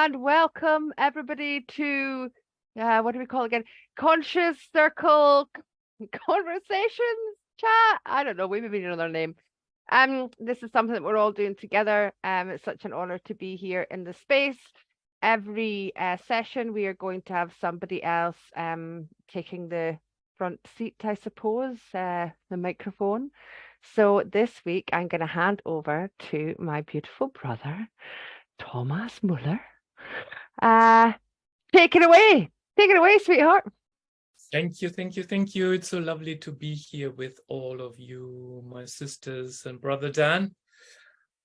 and welcome everybody to what do we call it again? Conscious Circle Conversations Chat. I don't know, we maybe need another name. This is something that we're all doing together. It's such an honor to be here in the space. Every session we are going to have somebody else taking the front seat, I suppose, the microphone. So this week I'm going to hand over to my beautiful brother, Tomaz Mueller. Take it away. Take it away, sweetheart. Thank you, thank you, thank you. It's so lovely to be here with all of you, my sisters and brother Dan.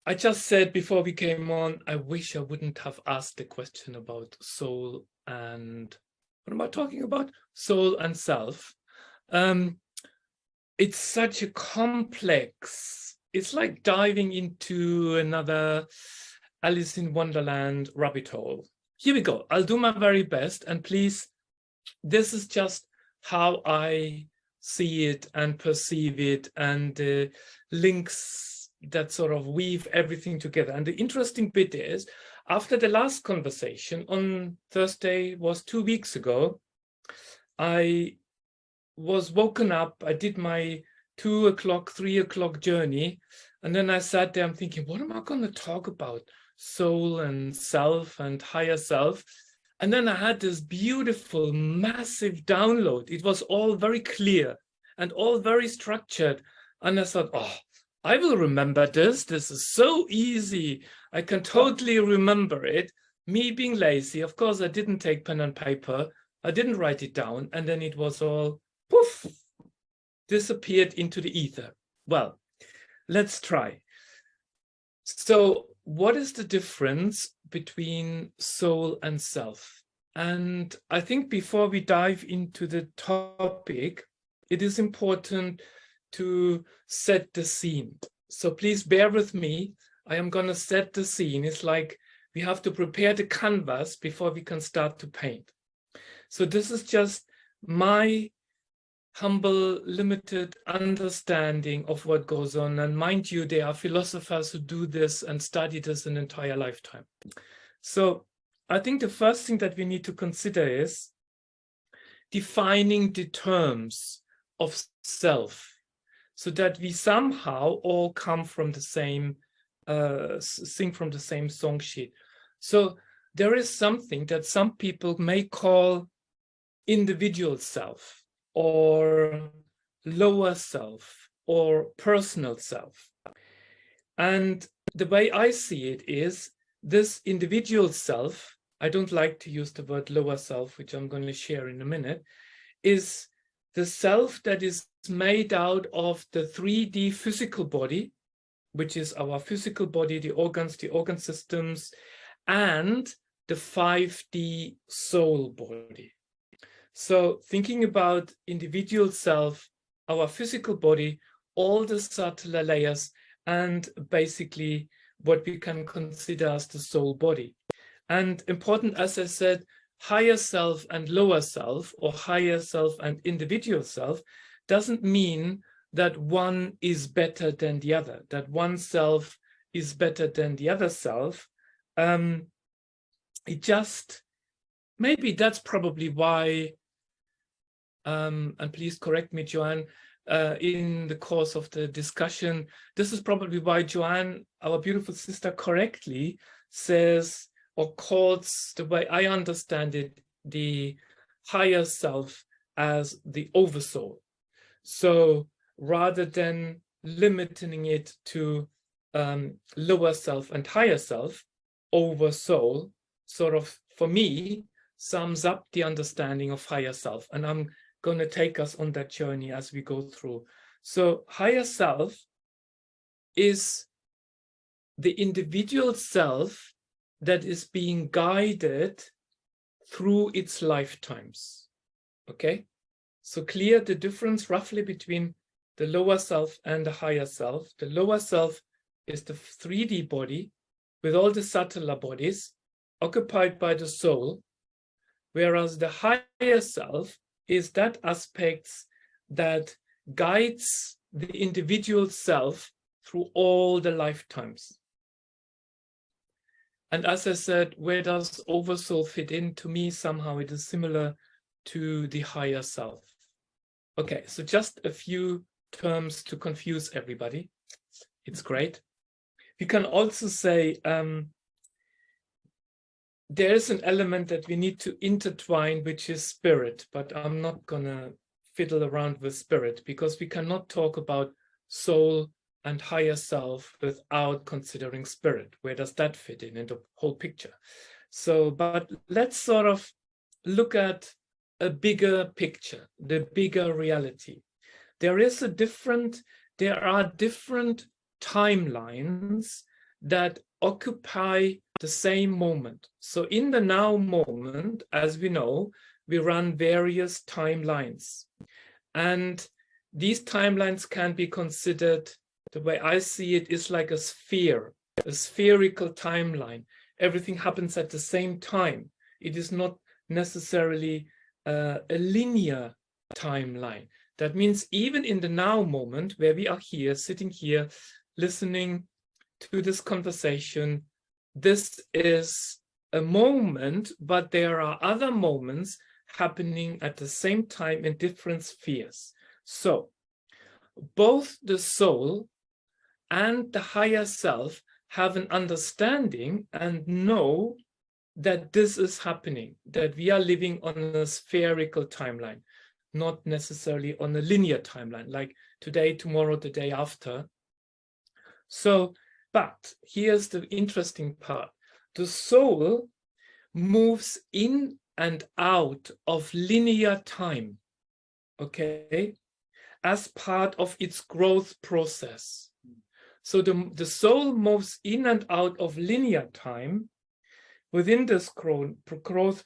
I just said before we came on, I wish I wouldn't have asked the question about soul and what am I talking about? Soul and self. It's such a complex, it's like diving into another Alice in Wonderland rabbit hole. Here we go. I'll do my very best. And please, this is just how I see it and perceive it, and links that sort of weave everything together. And the interesting bit is, after the last conversation on Thursday, was 2 weeks ago, I was woken up. I did my 2 o'clock, 3 o'clock journey. And then I sat there, I'm thinking, what am I going to talk about? Soul and self and higher self. And then I had this beautiful, massive download. It was all very clear and all very structured. And I thought, oh, I will remember this. This is so easy. I can totally remember it. Me being lazy, of course, I didn't take pen and paper. I didn't write it down. And then it was all, poof, disappeared into the ether. Well, let's try. So what is the difference between soul and self? And I think before we dive into the topic, it is important to set the scene. So please bear with me. I am going to set the scene. It's like we have to prepare the canvas before we can start to paint. So this is just my humble, limited understanding of what goes on. And mind you, there are philosophers who do this and study this an entire lifetime. So I think the first thing that we need to consider is defining the terms of self, so that we somehow all come from the same, sing from the same song sheet. So there is something that some people may call individual self, or lower self, or personal self. And the way I see it is, this individual self, I don't like to use the word lower self, which I'm going to share in a minute, is the self that is made out of the 3D physical body, which is our physical body, the organs, the organ systems, and the 5D soul body. So thinking about individual self, our physical body, all the subtler layers, and basically what we can consider as the soul body. And important, as I said, higher self and lower self, or higher self and individual self, doesn't mean that one is better than the other, that one self is better than the other self. It just, maybe that's probably why, and please correct me, Joanne, in the course of the discussion, this is probably why Joanne, our beautiful sister, correctly says or calls, the way I understand it, the higher self as the oversoul. So rather than limiting it to lower self and higher self, oversoul sort of, for me, sums up the understanding of higher self. And I'm going to take us on that journey as we go through. So higher self is the individual self that is being guided through its lifetimes. Okay, so clear the difference roughly between the lower self and the higher self. The lower self is the 3D body with all the subtler bodies occupied by the soul, whereas the higher self is that aspect that guides the individual self through all the lifetimes. And as I said, where does oversoul fit in? To me, somehow it is similar to the higher self. Okay, so just a few terms to confuse everybody. It's great. We can also say there is an element that we need to intertwine, which is spirit, but I'm not gonna fiddle around with spirit because we cannot talk about soul and higher self without considering spirit. Where does that fit in the whole picture? So, but let's sort of look at a bigger picture, the bigger reality. There are different timelines that occupy the same moment. So in the now moment, as we know, we run various timelines. And these timelines can be considered, the way I see it, is like a sphere, a spherical timeline. Everything happens at the same time. It is not necessarily a linear timeline. That means even in the now moment where we are here, sitting here, listening to this conversation, this is a moment, but there are other moments happening at the same time in different spheres. So both the soul and the higher self have an understanding and know that this is happening, that we are living on a spherical timeline, not necessarily on a linear timeline, like today, tomorrow, the day after. So, but here's the interesting part. The soul moves in and out of linear time, okay, as part of its growth process. So the soul moves in and out of linear time within this growth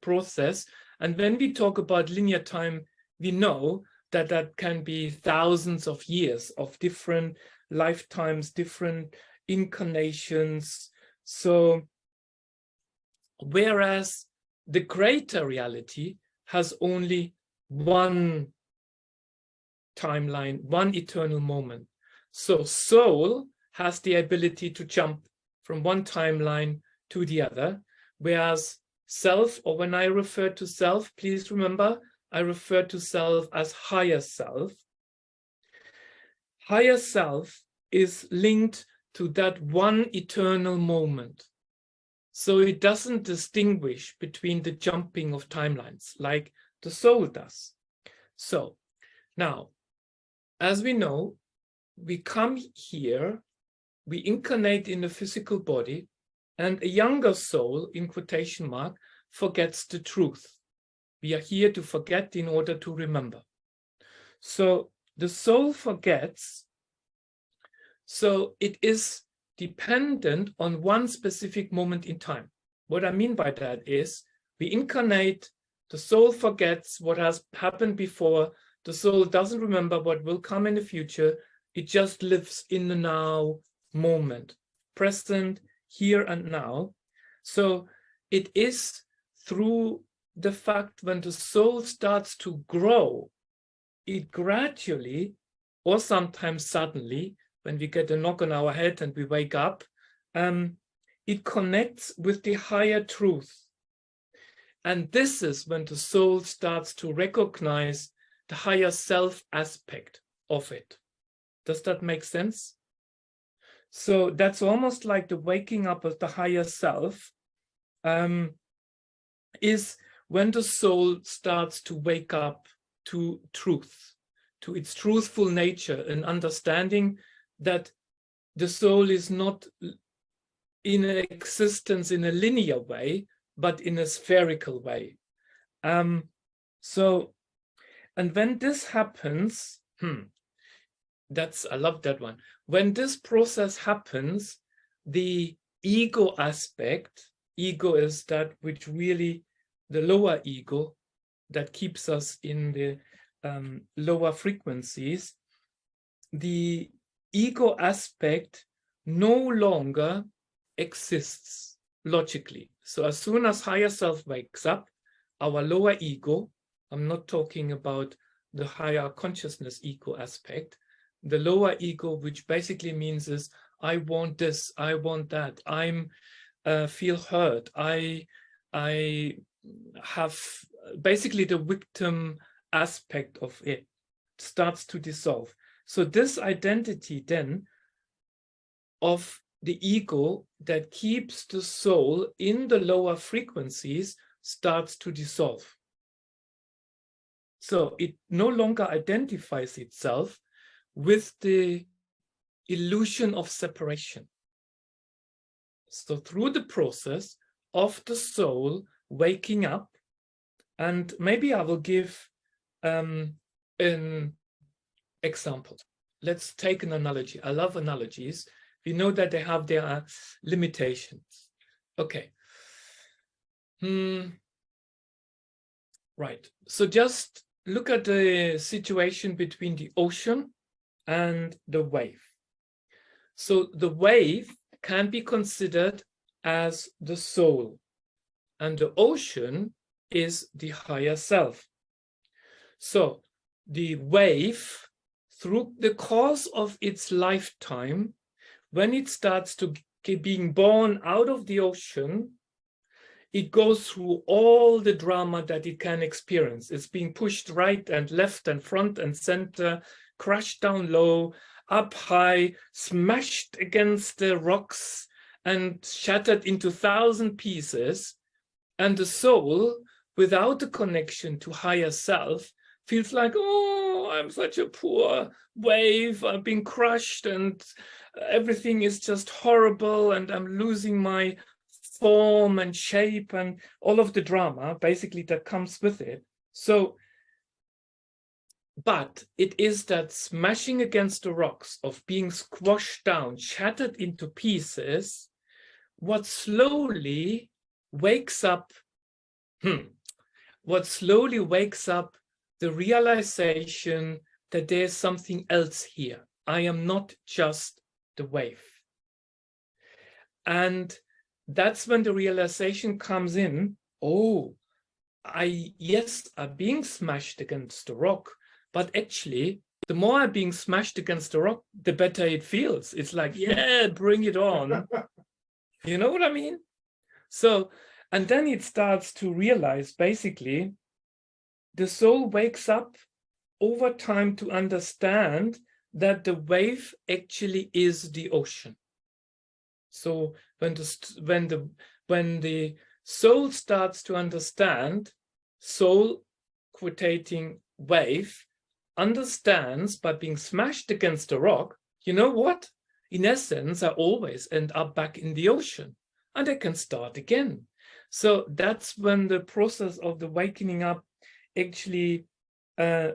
process. And when we talk about linear time, we know that that can be thousands of years of different lifetimes, different incarnations. So whereas the greater reality has only one timeline, one eternal moment. So soul has the ability to jump from one timeline to the other, whereas self, or when I refer to self, please remember, I refer to self as higher self. Higher self is linked to that one eternal moment. So it doesn't distinguish between the jumping of timelines like the soul does. So now, as we know, we come here, we incarnate in a physical body, and a younger soul, in quotation mark, forgets the truth. We are here to forget in order to remember. So the soul forgets. So it is dependent on one specific moment in time. What I mean by that is we incarnate, the soul forgets what has happened before, the soul doesn't remember what will come in the future, it just lives in the now moment, present, here and now. So it is through the fact when the soul starts to grow, it gradually, or sometimes suddenly, when we get a knock on our head and we wake up, it connects with the higher truth. And this is when the soul starts to recognize the higher self aspect of it. Does that make sense? So that's almost like the waking up of the higher self is when the soul starts to wake up to truth, to its truthful nature, and understanding that the soul is not in existence in a linear way, but in a spherical way. So, and when this happens, I love that one. When this process happens, the ego aspect, ego is that which really, the lower ego that keeps us in the lower frequencies, the ego aspect no longer exists logically. So as soon as higher self wakes up, our lower ego, I'm not talking about the higher consciousness ego aspect, the lower ego, which basically means is I want this, I want that, I'm feel hurt. I have basically the victim aspect of it starts to dissolve. So this identity then of the ego that keeps the soul in the lower frequencies starts to dissolve. So it no longer identifies itself with the illusion of separation. So through the process of the soul waking up, and maybe I will give an example. Let's take an analogy. I love analogies. We know that they have their limitations. Okay. Right. So just look at the situation between the ocean and the wave. So the wave can be considered as the soul, and the ocean is the higher self. So the wave, through the course of its lifetime, when it starts to being born out of the ocean, it goes through all the drama that it can experience. It's being pushed right and left and front and center, crashed down low, up high, smashed against the rocks and shattered into 1,000 pieces. And the soul, without a connection to higher self, feels like, oh, I'm such a poor wave, I've been crushed and everything is just horrible and I'm losing my form and shape and all of the drama basically that comes with it. So, but it is that smashing against the rocks, of being squashed down, shattered into pieces, what slowly wakes up the realization that there's something else here. I am not just the wave. And that's when the realization comes in, oh, I'm being smashed against the rock, but actually, the more I'm being smashed against the rock, the better it feels. It's like, yeah, bring it on. You know what I mean? So, and then it starts to realize, basically, the soul wakes up over time to understand that the wave actually is the ocean. So when the soul starts to understand, soul quotating wave understands by being smashed against a rock, you know what? In essence, I always end up back in the ocean and I can start again. So that's when the process of the wakening up actually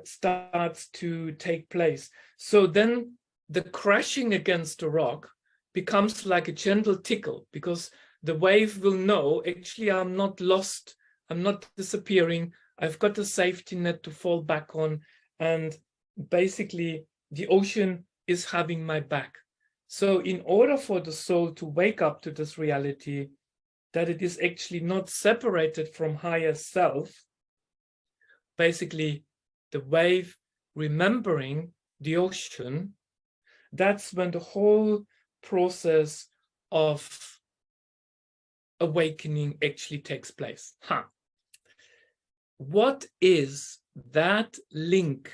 starts to take place. So then the crashing against the rock becomes like a gentle tickle, because the wave will know, actually, I'm not lost, I'm not disappearing, I've got a safety net to fall back on, and basically the ocean is having my back. So in order for the soul to wake up to this reality, that it is actually not separated from higher self, basically the wave remembering the ocean, that's when the whole process of awakening actually takes place. What is that link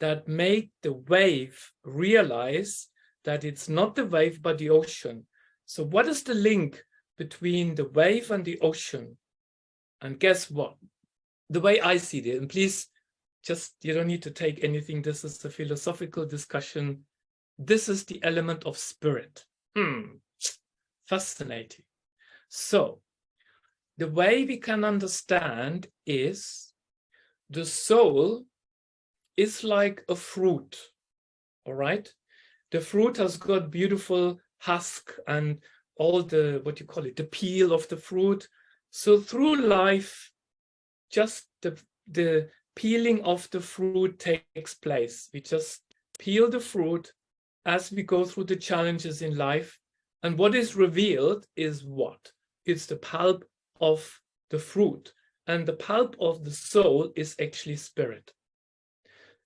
that made the wave realize that it's not the wave but the ocean? So what is the link between the wave and the ocean? And guess what? The way I see it, and please, just, you don't need to take anything, this is a philosophical discussion. This is the element of spirit. Fascinating. So the way we can understand is the soul is like a fruit, all right? The fruit has got beautiful husk and all the, what you call it, the peel of the fruit. So through life, just the peeling of the fruit takes place. We just peel the fruit as we go through the challenges in life. And what is revealed is what? It's the pulp of the fruit. And the pulp of the soul is actually spirit.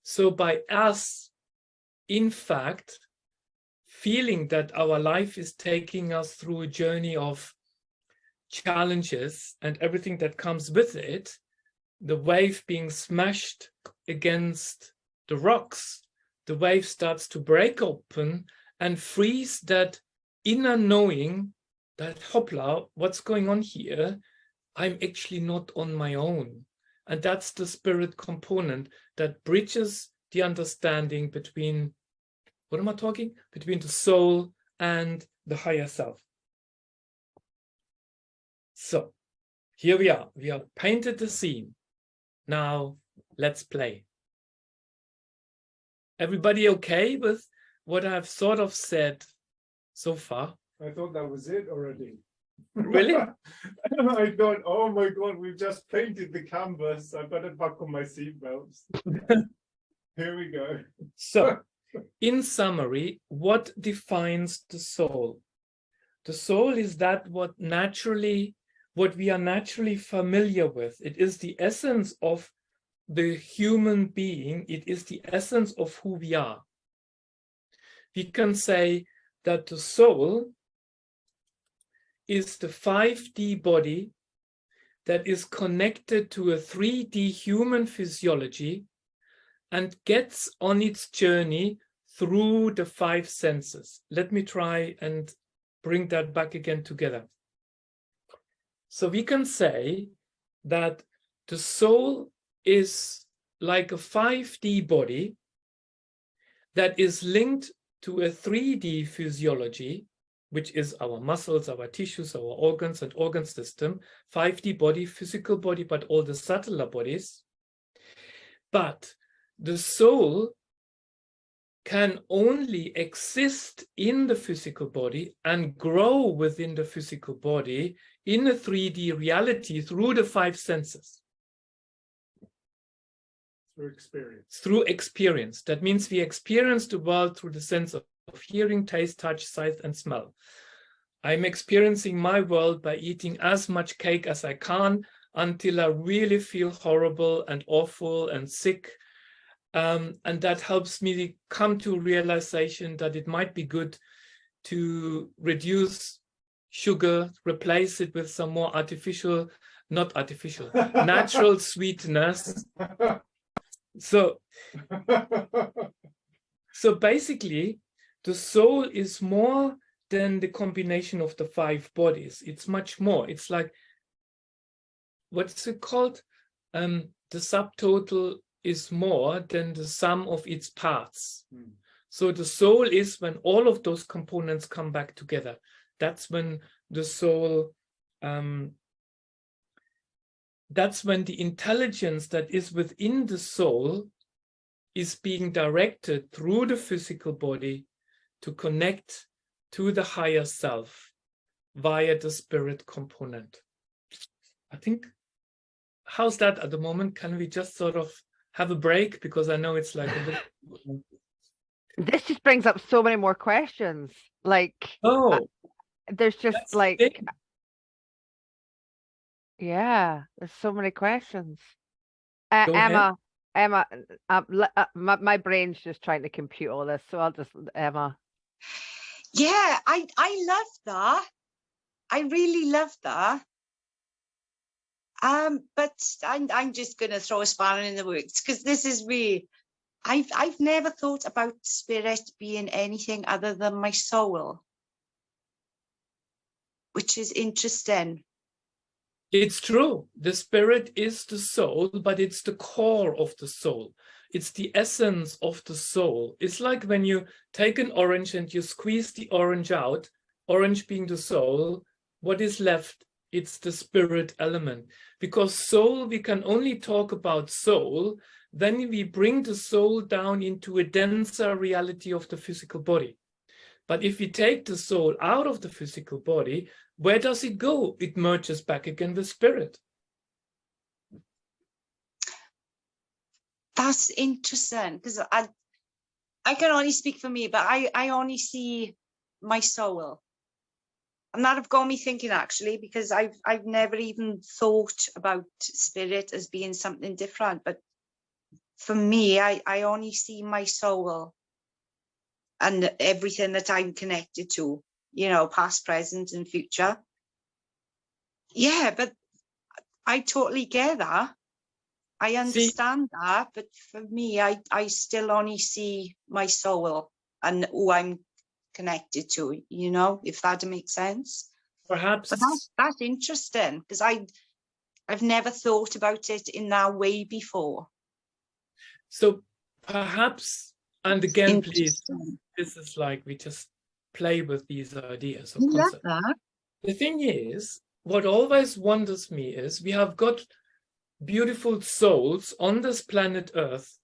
So by us, in fact, feeling that our life is taking us through a journey of challenges and everything that comes with it, the wave being smashed against the rocks, the wave starts to break open and frees that inner knowing that, hoppla, what's going on here? I'm actually not on my own. And that's the spirit component that bridges the understanding between, what am I talking? Between the soul and the higher self. So here we are. We have painted the scene. Now let's play. Everybody okay with what I've sort of said so far? I thought that was it already. Really? I thought, oh my God, we've just painted the canvas. I better buckle my seatbelts. Here we go. So, in summary, what defines the soul? The soul is that what we are naturally familiar with. It is the essence of the human being. It is the essence of who we are. We can say that the soul is the 5D body that is connected to a 3D human physiology and gets on its journey through the 5 senses. Let me try and bring that back again together. So we can say that the soul is like a 5D body that is linked to a 3D physiology, which is our muscles, our tissues, our organs and organ system, 5D body, physical body, but all the subtler bodies. But the soul can only exist in the physical body and grow within the physical body in a 3D reality through the 5 senses. Through experience. Through experience. That means we experience the world through the sense of hearing, taste, touch, sight, and smell. I'm experiencing my world by eating as much cake as I can until I really feel horrible and awful and sick. And that helps me come to realization that it might be good to reduce sugar, replace it with some more natural sweetness. So basically, the soul is more than the combination of the 5 bodies. It's much more. It's like, what's it called? The subtotal is more than the sum of its parts. So the soul is when all of those components come back together. That's when the soul, that's when the intelligence that is within the soul is being directed through the physical body to connect to the higher self via the spirit component. I think, how's that at the moment? Can we just sort of have a break? Because I know it's like a bit... This just brings up so many more questions. Like, there's just like, yeah, there's so many questions. Emma, my brain's just trying to compute all this, so I'll just, Emma. Yeah, I love that. I really love that. But I'm just going to throw a spanner in the works because this is me. I've never thought about spirit being anything other than my soul, which is interesting. It's true. The spirit is the soul, but it's the core of the soul. It's the essence of the soul. It's like when you take an orange and you squeeze the orange out, orange being the soul, what is left? It's the spirit element. Because soul, we can only talk about soul, then we bring the soul down into a denser reality of the physical body. But if we take the soul out of the physical body, where does it go? It merges back again with spirit. That's interesting because I can only speak for me, but I only see my soul. And that have got me thinking actually, because I've never even thought about spirit as being something different. But for me, I only see my soul and everything that I'm connected to, you know, past, present, and future. yeah, but I totally get that. I understand that, but for me, I still only see my soul and who I'm connected to, you know, if that makes sense. Perhaps, But that's interesting, because I've never thought about it in that way before. so perhaps, and again, please, Interesting. this is like we just play with these ideas I or love concepts. that. The thing is, what always wonders me is we have got beautiful souls on this planet Earth.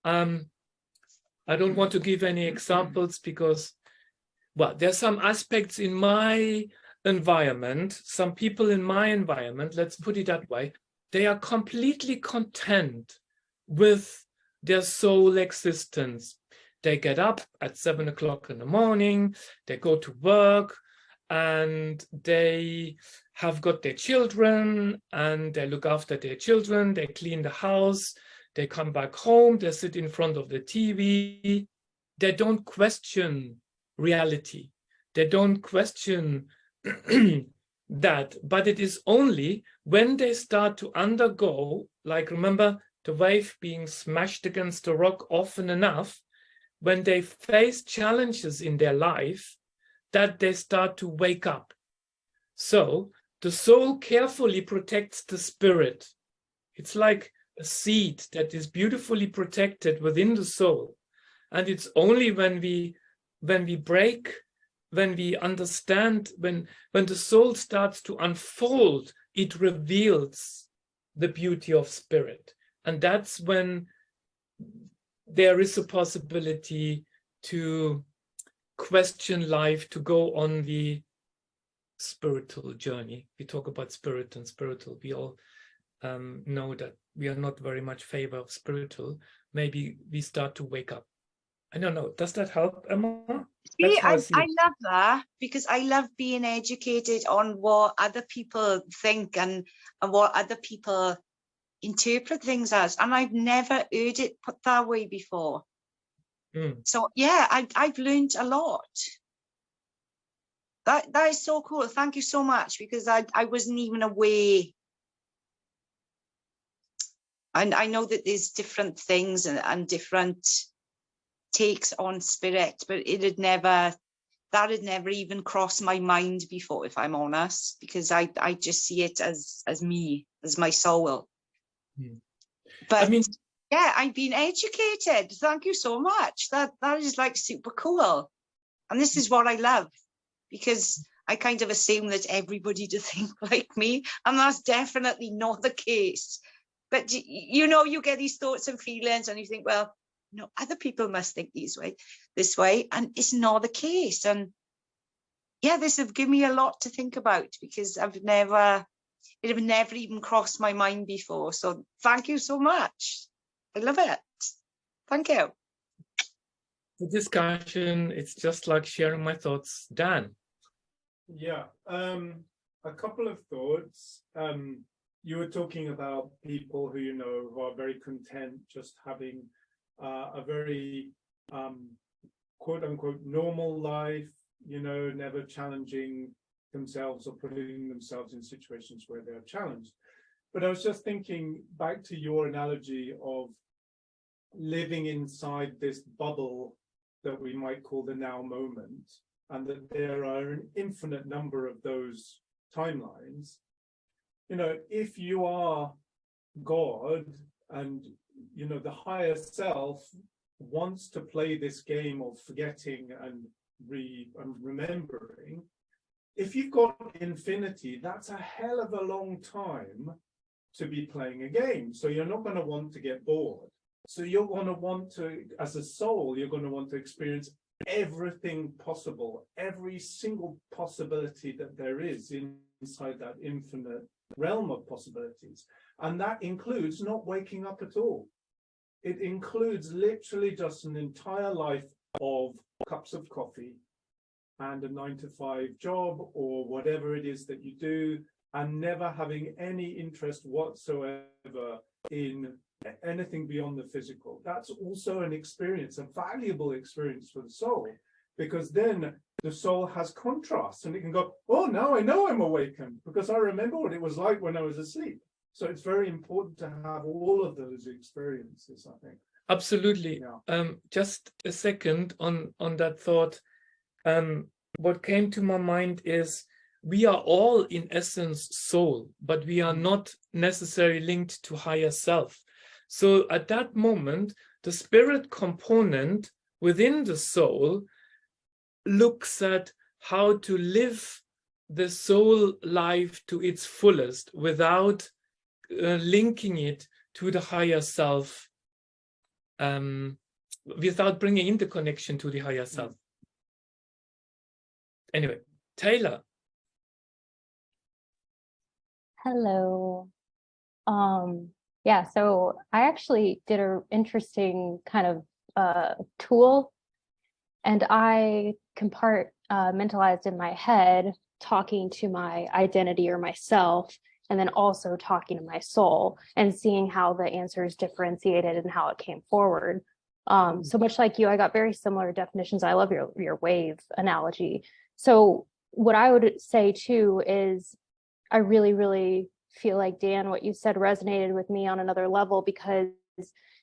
I don't want to give any examples because, well, there's some aspects in my environment, some people in my environment, let's put it that way, they are completely content with their soul existence. They get up at 7 o'clock in the morning, they go to work, and they have got their children, and they look after their children, they clean the house, they come back home, they sit in front of the TV, they don't question reality. They don't question that, but it is only when they start to undergo, like remember the wave being smashed against a rock often enough, when they face challenges in their life, that they start to wake up. So the soul carefully protects the spirit. It's like a seed that is beautifully protected within the soul. And it's only when we break, when we understand, when the soul starts to unfold, it reveals the beauty of spirit. And that's when there is a possibility to question life, to go on the spiritual journey. We talk about spirit and spiritual. We all know that we are not very much favor of spiritual. Maybe we start to wake up. I don't know. Does that help, Emma? See, I see it. love that, because I love being educated on what other people think and what other people interpret things as. And I've never heard it put that way before. So yeah, I've learned a lot. That is so cool. Thank you so much, because I wasn't even aware. And I know that there's different things and different takes on spirit, but that had never even crossed my mind before, if I'm honest, because I just see it as me, as my soul. But I mean, yeah, I've been educated. Thank you so much. That is like super cool. And this is what I love, because I kind of assume that everybody to think like me, and that's definitely not the case. But you know, you get these thoughts and feelings and you think, well, no, other people must think this way, and it's not the case. And yeah, this have given me a lot to think about, because it have never even crossed my mind before. So thank you so much. I love it. Thank you. The discussion, it's just like sharing my thoughts. Dan. Yeah, a couple of thoughts. You were talking about people who, you know, who are very content just having a very quote unquote normal life, you know, never challenging themselves or putting themselves in situations where they're challenged. But I was just thinking back to your analogy of living inside this bubble that we might call the now moment, and that there are an infinite number of those timelines. You know, if you are God and, you know, the higher self wants to play this game of forgetting and remembering, if you've got infinity, that's a hell of a long time to be playing a game. So you're not going to want to get bored. So you're going to want to, as a soul, you're going to want to experience everything possible, every single possibility that there is inside that infinite realm of possibilities. And that includes not waking up at all. It includes literally just an entire life of cups of coffee and a 9-to-5 job or whatever it is that you do, and never having any interest whatsoever in anything beyond the physical. That's also an experience, a valuable experience for the soul, because then the soul has contrasts, and it can go, oh, now I know I'm awakened because I remember what it was like when I was asleep. So it's very important to have all of those experiences, I think. Absolutely. Yeah. Just a second on that thought. What came to my mind is we are all in essence soul, but we are not necessarily linked to higher self. So at that moment, the spirit component within the soul looks at how to live the soul life to its fullest without linking it to the higher self, without bringing in the connection to the higher self. Anyway, Taylor. Hello. Yeah, so I actually did an interesting kind of tool, and I compartmentalized in my head talking to my identity or myself, and then also talking to my soul and seeing how the answers differentiated and how it came forward. So much like you, I got very similar definitions. I love your wave analogy. So what I would say too is I really, really feel like, Dan, what you said resonated with me on another level, because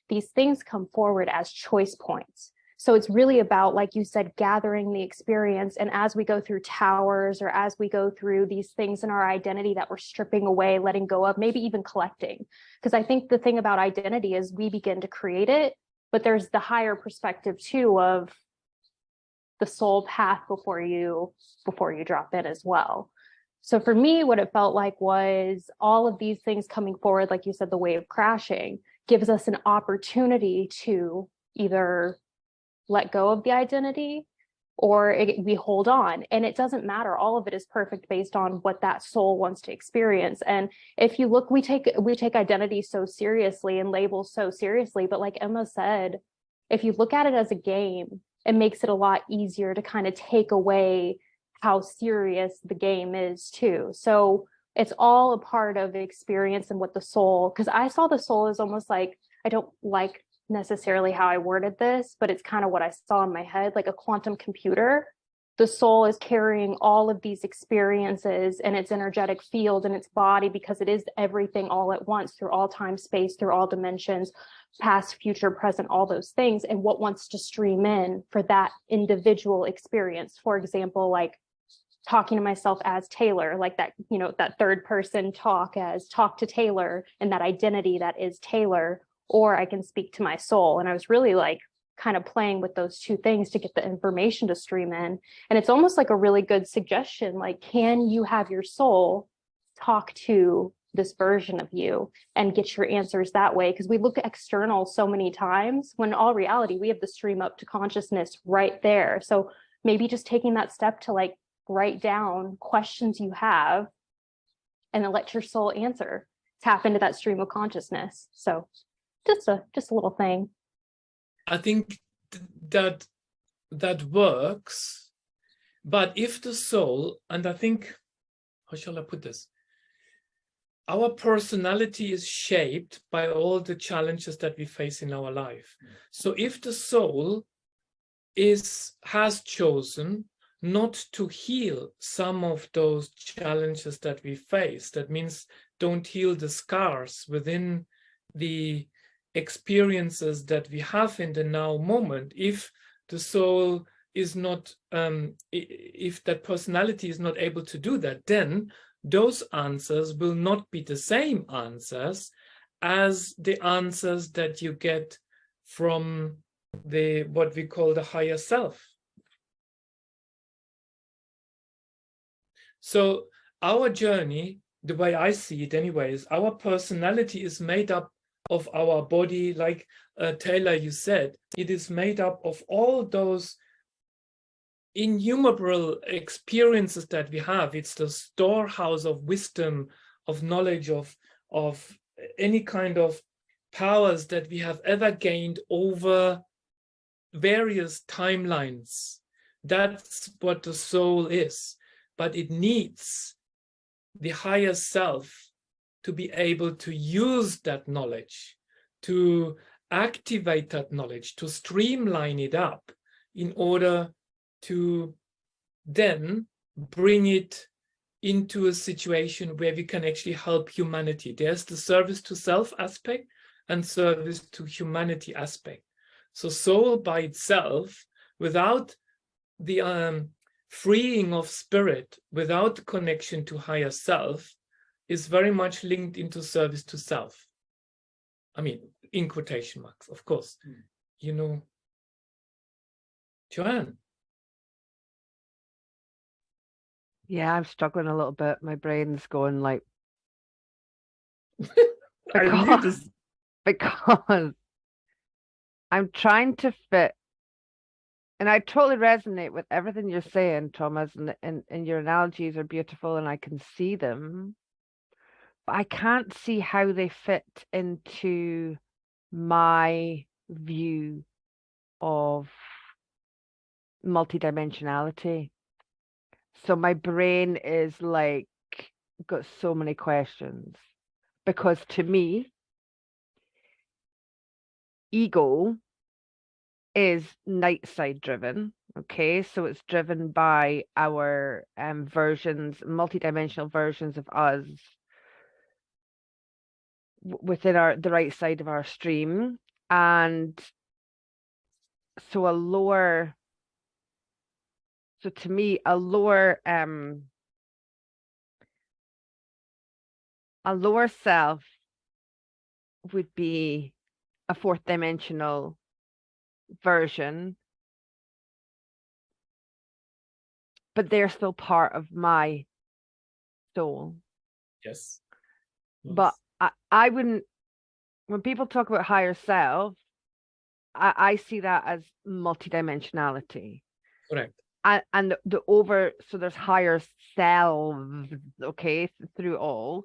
these things come forward as choice points. So it's really about, like you said, gathering the experience. And as we go through towers, or as we go through these things in our identity that we're stripping away, letting go of, maybe even collecting. Because I think the thing about identity is we begin to create it, but there's the higher perspective too of the soul path before you drop in as well. So for me, what it felt like was all of these things coming forward, like you said, the wave crashing gives us an opportunity to either let go of the identity or we hold on. And it doesn't matter. All of it is perfect based on what that soul wants to experience. And if you look, we take identity so seriously and labels so seriously. But like Emma said, if you look at it as a game, it makes it a lot easier to kind of take away how serious the game is too. So it's all a part of experience and what the soul, because I saw the soul as almost like, I don't like necessarily how I worded this, but it's kind of what I saw in my head, like a quantum computer. The soul is carrying all of these experiences in its energetic field in its body, because it is everything all at once, through all time, space, through all dimensions, past, future, present, all those things, and what wants to stream in for that individual experience. For example, like talking to myself as Taylor, like that, you know, that third person talk to Taylor, and that identity that is Taylor, or I can speak to my soul. And I was really like kind of playing with those two things to get the information to stream in. And it's almost like a really good suggestion, like, can you have your soul talk to this version of you and get your answers that way? Because we look external so many times, when in all reality, we have the stream up to consciousness right there. So maybe just taking that step to like write down questions you have and then let your soul answer, tap into that stream of consciousness. So just a little thing. I think that works, but if the soul, and I think, how shall I put this? Our personality is shaped by all the challenges that we face in our life. So if the soul has chosen not to heal some of those challenges that we face, that means don't heal the scars within the experiences that we have in the now moment, if the soul is not, if that personality is not able to do that, then those answers will not be the same answers as the answers that you get from what we call the higher self. So our journey, the way I see it anyways, our personality is made up of our body, like Taylor, you said, it is made up of all those innumerable experiences that we have. It's the storehouse of wisdom, of knowledge, of any kind of powers that we have ever gained over various timelines. That's what the soul is. But it needs the higher self to be able to use that knowledge, to activate that knowledge, to streamline it up in order to then bring it into a situation where we can actually help humanity. There's the service to self aspect and service to humanity aspect. So soul by itself, without the freeing of spirit, without the connection to higher self, is very much linked into service to self. I mean, in quotation marks, of course. You know, Joanne. Yeah, I'm struggling a little bit. My brain's going like I knew this. because I'm trying to fit, and I totally resonate with everything you're saying, Thomas, and your analogies are beautiful and I can see them, but I can't see how they fit into my view of multidimensionality. So my brain is like got so many questions because to me, ego is night side driven. Okay, so it's driven by our versions, multidimensional versions of us within the right side of our stream. And so to me, a lower self would be a fourth dimensional version, but they're still part of my soul. Yes. But I wouldn't, when people talk about higher self, I see that as multidimensionality. Correct. And so there's higher selves, okay, through all.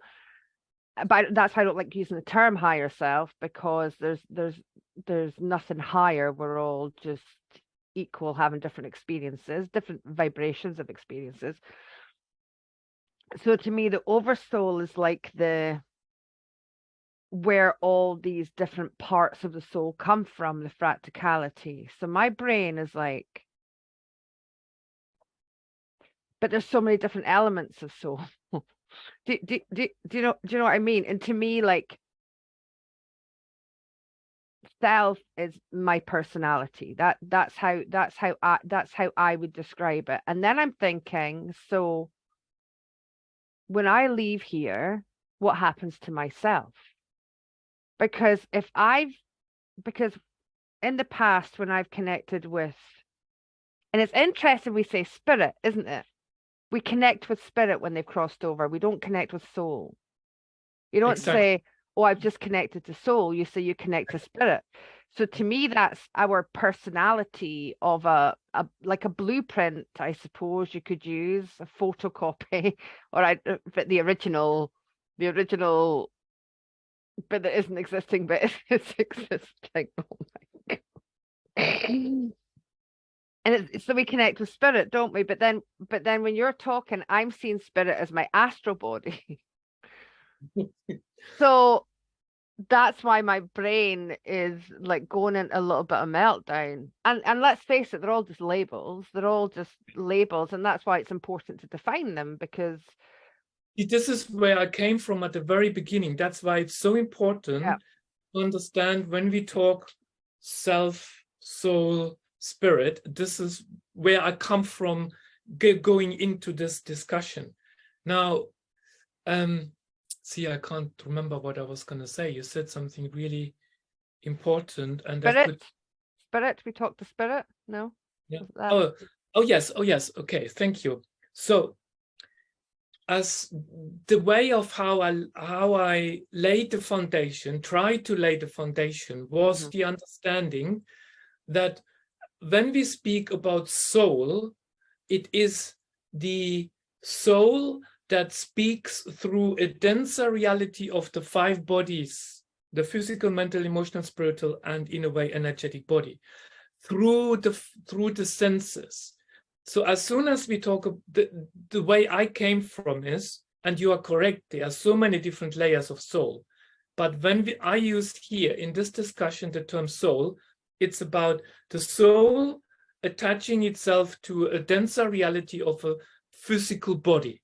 But that's why I don't like using the term higher self, because there's nothing higher. We're all just equal, having different experiences, different vibrations of experiences. So to me, the oversoul is like where all these different parts of the soul come from, the fractality. So my brain is like, but there's so many different elements of soul. Do you know what I mean? And to me, like, self is my personality. That's how I would describe it. And then I'm thinking, so when I leave here, what happens to myself? Because because in the past when I've connected with, and it's interesting we say spirit, isn't it? We connect with spirit when they've crossed over. We don't connect with soul. You don't say, oh, I've just connected to soul. You say you connect to spirit. So to me, that's our personality of like a blueprint, I suppose you could use, a photocopy, or the original, but that isn't existing, but it's existing. Oh my God. And so we connect with spirit, don't we? But then when you're talking, I'm seeing spirit as my astral body. So that's why my brain is like going into a little bit of meltdown. And let's face it, they're all just labels. They're all just labels, and that's why it's important to define them, because this is where I came from at the very beginning. That's why it's so important to understand when we talk self, soul, spirit. This is where I come from going into this discussion. Now, see, I can't remember what I was going to say. You said something really important, and spirit. We talked to spirit. No. Yeah. Oh yes. Okay. Thank you. So, as the way of how I laid the foundation, tried to lay the foundation, was the understanding that when we speak about soul, it is the soul that speaks through a denser reality of the five bodies, the physical, mental, emotional, spiritual, and in a way energetic body, through the senses. So as soon as we talk, the way I came from is, and you are correct, there are so many different layers of soul. But when I use here in this discussion the term soul, it's about the soul attaching itself to a denser reality of a physical body.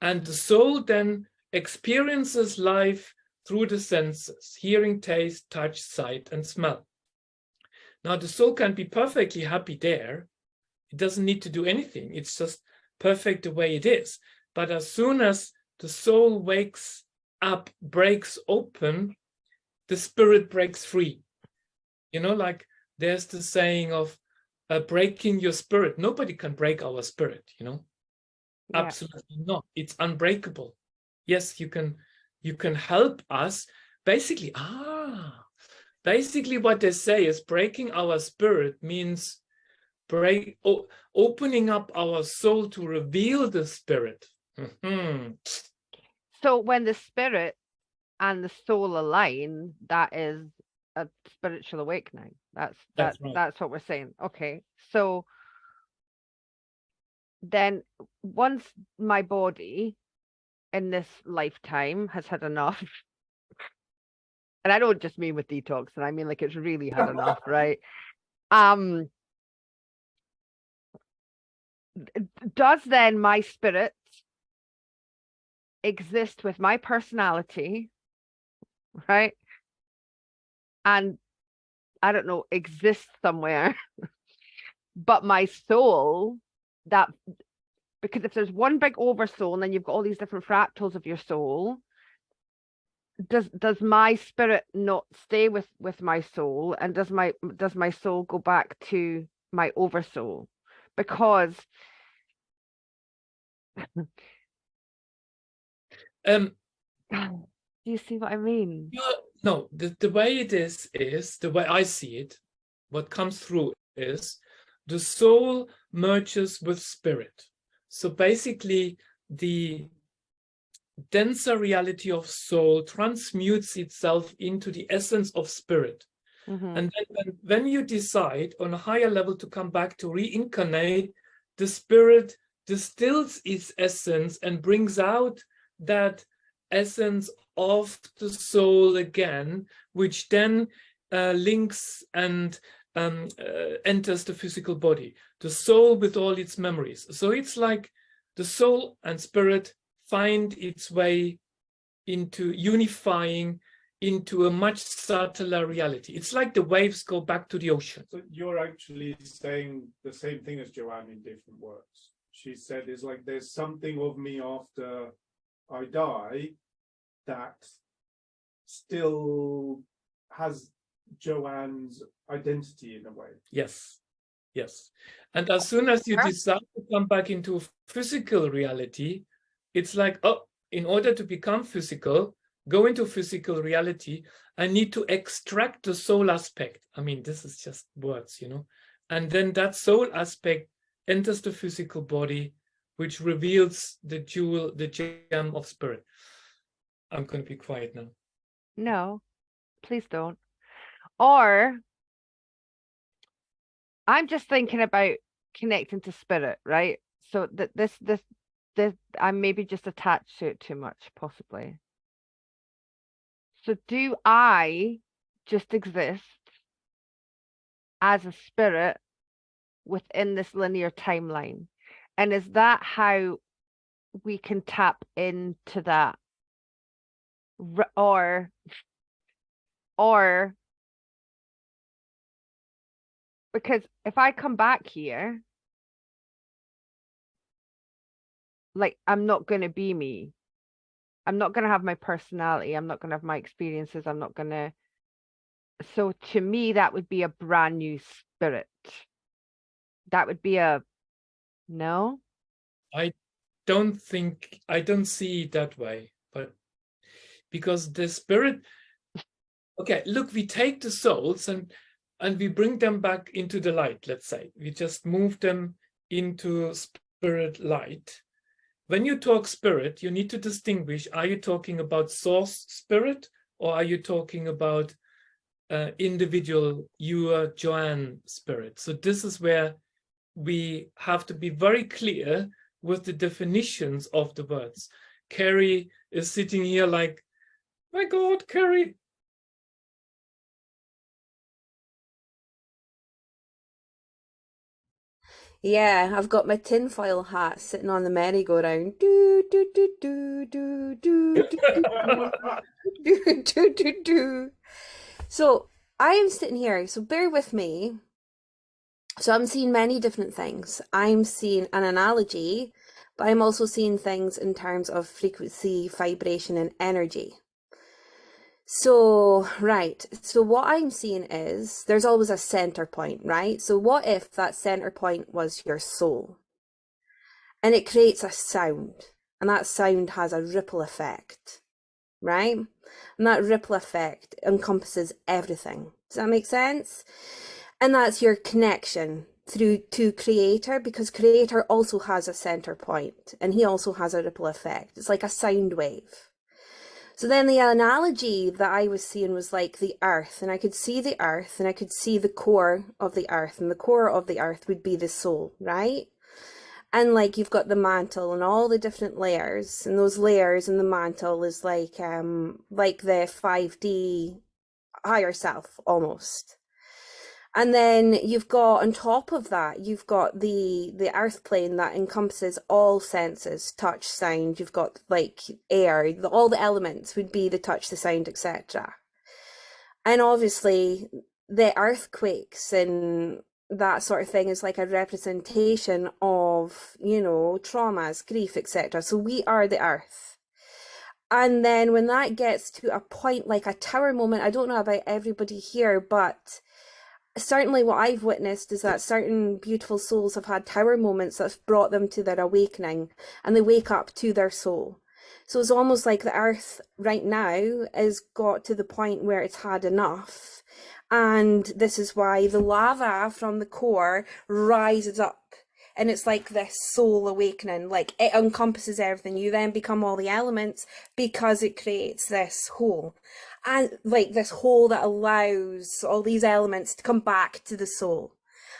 And the soul then experiences life through the senses, hearing, taste, touch, sight, and smell. Now, the soul can be perfectly happy there. It doesn't need to do anything. It's just perfect the way it is. But as soon as the soul wakes up, breaks open, the spirit breaks free. You know, like there's the saying of breaking your spirit. Nobody can break our spirit, you know. Yeah. Absolutely not. It's unbreakable. Yes, you can help us. Basically, what they say is breaking our spirit means opening up our soul to reveal the spirit. So when the spirit and the soul align, that is a spiritual awakening. That's right. That's what we're saying. Okay. So then once my body in this lifetime has had enough, and I don't just mean with detox, and I mean like it's really had enough, right? Does then my spirit exist with my personality, right? And I don't know, exist somewhere, but my soul, that, because if there's one big oversoul and then you've got all these different fractals of your soul, does my spirit not stay with my soul, and does my soul go back to my oversoul? Because do you see what I mean? No, the way it is the way I see it, what comes through is the soul merges with spirit. So basically the denser reality of soul transmutes itself into the essence of spirit. Mm-hmm. And then when you decide on a higher level to come back to reincarnate, the spirit distills its essence and brings out that essence of the soul again, which then links and enters the physical body, the soul with all its memories. So it's like the soul and spirit find its way into unifying into a much subtler reality. It's like the waves go back to the ocean. So you're actually saying the same thing as Joanne in different words. She said, it's like there's something of me after I die that still has Joanne's identity in a way. Yes, yes. And as soon as you decide to come back into physical reality, it's like, oh, in order to become physical, go into physical reality, I need to extract the soul aspect. I mean, this is just words, you know. And then that soul aspect enters the physical body, which reveals the jewel, the gem of spirit. I'm going to be quiet now. No, please don't. Or I'm just thinking about connecting to spirit, right? So that this I'm maybe just attached to it too much, possibly. So do I just exist as a spirit within this linear timeline? And is that how we can tap into that? Or because if I come back here, like, I'm not going to be me. I'm not going to have my personality. I'm not going to have my experiences. I'm not going to. So to me, that would be a brand new spirit. That would be a no. I don't see it that way, but because the spirit, okay, look, we take the souls and we bring them back into the light, let's say. We just move them into spirit light. When you talk spirit, you need to distinguish, are you talking about source spirit, or are you talking about individual, your Joanne spirit? So this is where we have to be very clear with the definitions of the words. Kerry is sitting here like, my God, Kerry. Yeah, I've got my tinfoil hat sitting on the merry-go-round. Do, do, do, do, do, do, do, do, do, do, do. So I am sitting here, so bear with me. So I'm seeing many different things. I'm seeing an analogy, but I'm also seeing things in terms of frequency, vibration, and energy. So, right. So what I'm seeing is there's always a center point, right? So what if that center point was your soul? And it creates a sound, and that sound has a ripple effect, right? And that ripple effect encompasses everything. Does that make sense? And that's your connection through to creator, because creator also has a center point and he also has a ripple effect. It's like a sound wave. So then the analogy that I was seeing was like the earth, and I could see the earth and I could see the core of the earth, and the core of the earth would be the soul, right? And like you've got the mantle and all the different layers, and those layers in the mantle is like the 5D higher self almost. And then you've got on top of that, you've got the earth plane that encompasses all senses, touch, sound. You've got like air, all the elements would be the touch, the sound, etc. And obviously the earthquakes and that sort of thing is like a representation of, you know, traumas, grief, etc. So we are the earth. And then when that gets to a point like a tower moment, I don't know about everybody here, but certainly what I've witnessed is that certain beautiful souls have had tower moments that's brought them to their awakening, and they wake up to their soul. So it's almost like the earth right now has got to the point where it's had enough. And this is why the lava from the core rises up. And it's like this soul awakening, like it encompasses everything. You then become all the elements because it creates this whole. And like this whole that allows all these elements to come back to the soul.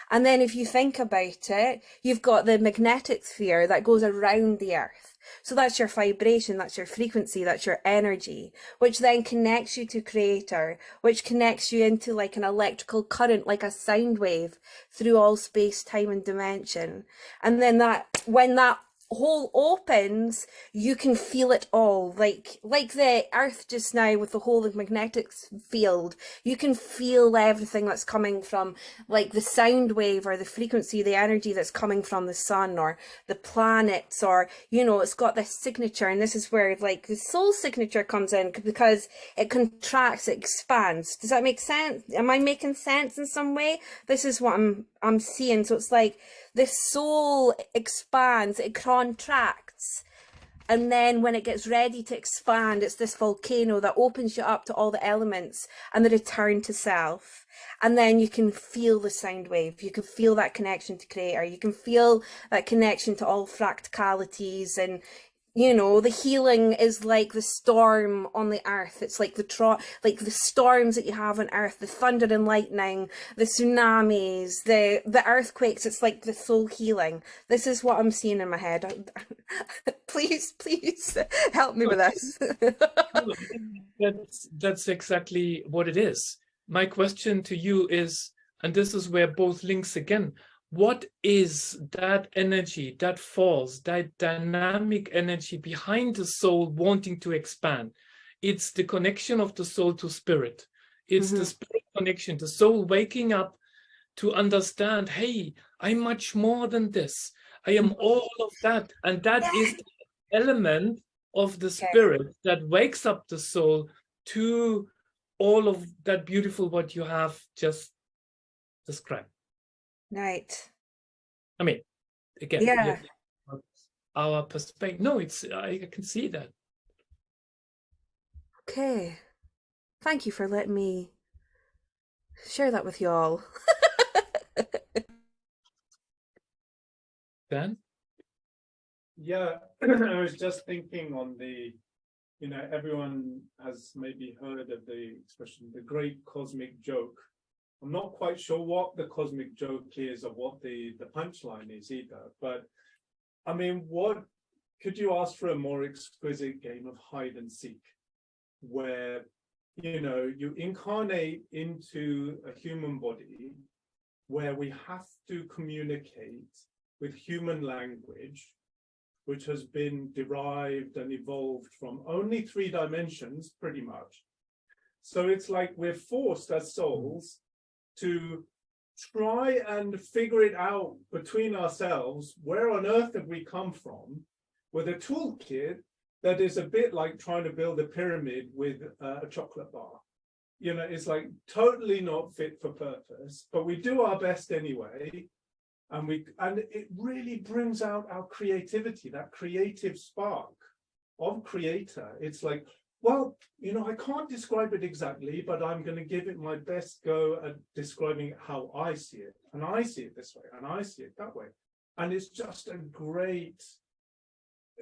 And then if you think about it, you've got the magnetic sphere that goes around the earth. So that's your vibration, that's your frequency, that's your energy, which then connects you to creator, which connects you into like an electrical current, like a sound wave through all space, time and dimension. And then when that hole opens, you can feel it all, like the earth just now with the whole magnetic field. You can feel everything that's coming from like the sound wave or the frequency, the energy that's coming from the sun or the planets, or you know, it's got this signature. And this is where like the soul signature comes in, because it contracts, it expands. Does that make sense? Am I making sense in some way? This is what I'm seeing. So it's like the soul expands, it contracts, and then when it gets ready to expand, it's this volcano that opens you up to all the elements and the return to self. And then you can feel the sound wave, you can feel that connection to creator, you can feel that connection to all fractalities. And you know, the healing is like the storm on the earth. It's like like the storms that you have on earth, the thunder and lightning, the tsunamis, the earthquakes. It's like the soul healing. This is what I'm seeing in my head. Please help me with this. That's exactly what it is. My question to you is, and this is where both links again, what is that energy, that force, that dynamic energy behind the soul wanting to expand? It's the connection of the soul to spirit. It's the spirit connection, the soul waking up to understand, hey, I'm much more than this. I am all of that. And that is the element of the spirit that wakes up the soul to all of that beautiful what you have just described. Right. I mean, again, yeah. Our perspective. No, I can see that. Okay. Thank you for letting me share that with y'all. Dan? Yeah, I was just thinking on the, you know, everyone has maybe heard of the expression, the great cosmic joke. I'm not quite sure what the cosmic joke is or what the punchline is either, but I mean, what could you ask for a more exquisite game of hide and seek, where, you know, you incarnate into a human body where we have to communicate with human language, which has been derived and evolved from only 3 dimensions, pretty much. So it's like we're forced as souls to try and figure it out between ourselves. Where on earth have we come from? With a toolkit that is a bit like trying to build a pyramid with a chocolate bar. You know, it's like totally not fit for purpose, but we do our best anyway. And it really brings out our creativity, that creative spark of creator. It's like, well, you know, I can't describe it exactly, but I'm going to give it my best go at describing it how I see it. And I see it this way, and I see it that way. And it's just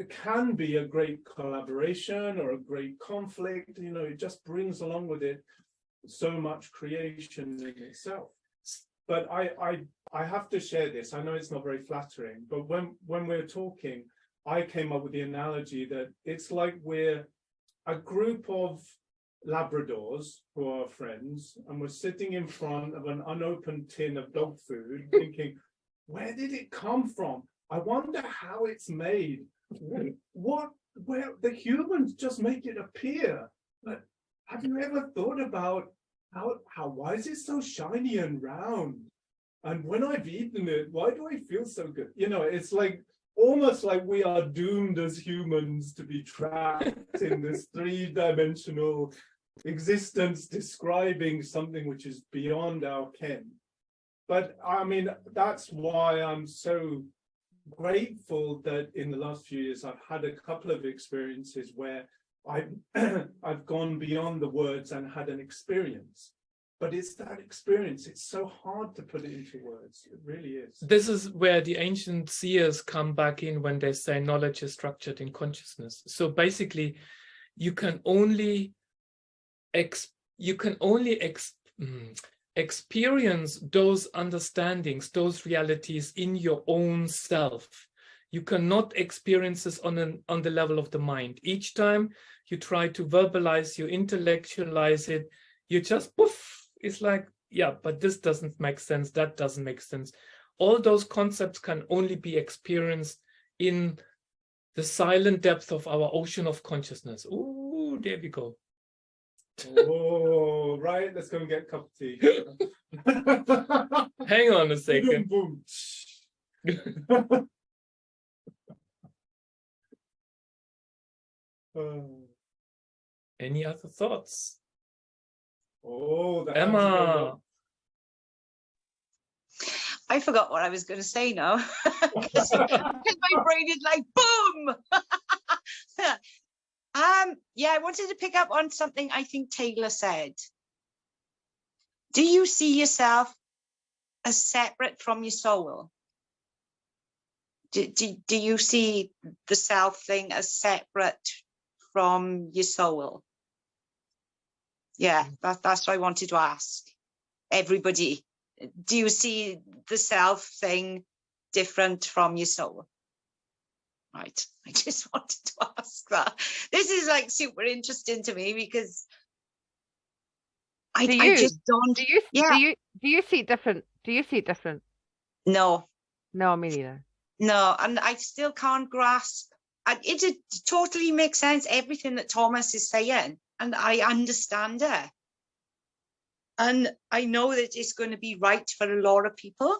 it can be a great collaboration or a great conflict. You know, it just brings along with it so much creation in itself. But I have to share this. I know it's not very flattering, but when we're talking, I came up with the analogy that it's like we're a group of Labradors who are friends, and we're sitting in front of an unopened tin of dog food thinking, where did it come from? I wonder how it's made. Where the humans just make it appear. But have you ever thought about why is it so shiny and round? And when I've eaten it, why do I feel so good? You know, it's like almost like we are doomed as humans to be trapped in this 3-dimensional existence describing something which is beyond our ken. But I mean, that's why I'm so grateful that in the last few years I've had a couple of experiences where I've gone beyond the words and had an experience. But it's that experience, it's so hard to put it into words. It really is. This is where the ancient seers come back in when they say knowledge is structured in consciousness. So basically, you can only experience those understandings, those realities in your own self. You cannot experience this on the level of the mind. Each time you try to verbalize, you intellectualize it, you just poof. It's like, yeah, but this doesn't make sense. That doesn't make sense. All those concepts can only be experienced in the silent depth of our ocean of consciousness. Ooh, there we go. Oh, right. Let's go and get a cup of tea. Hang on a second. Boom. Any other thoughts? Oh, Emma. I forgot what I was going to say now. Because my brain is like, boom. Yeah, I wanted to pick up on something I think Taylor said. Do you see yourself as separate from your soul? Do you see the self thing as separate from your soul? Yeah, that's what I wanted to ask everybody. Do you see the self thing different from your soul? Right, I just wanted to ask that. This is like super interesting to me because I just don't. Do you see it different? Do you see it different? No. No, me neither. No, and I still can't grasp. It totally makes sense, everything that Thomas is saying, and I understand it. And I know that it's going to be right for a lot of people,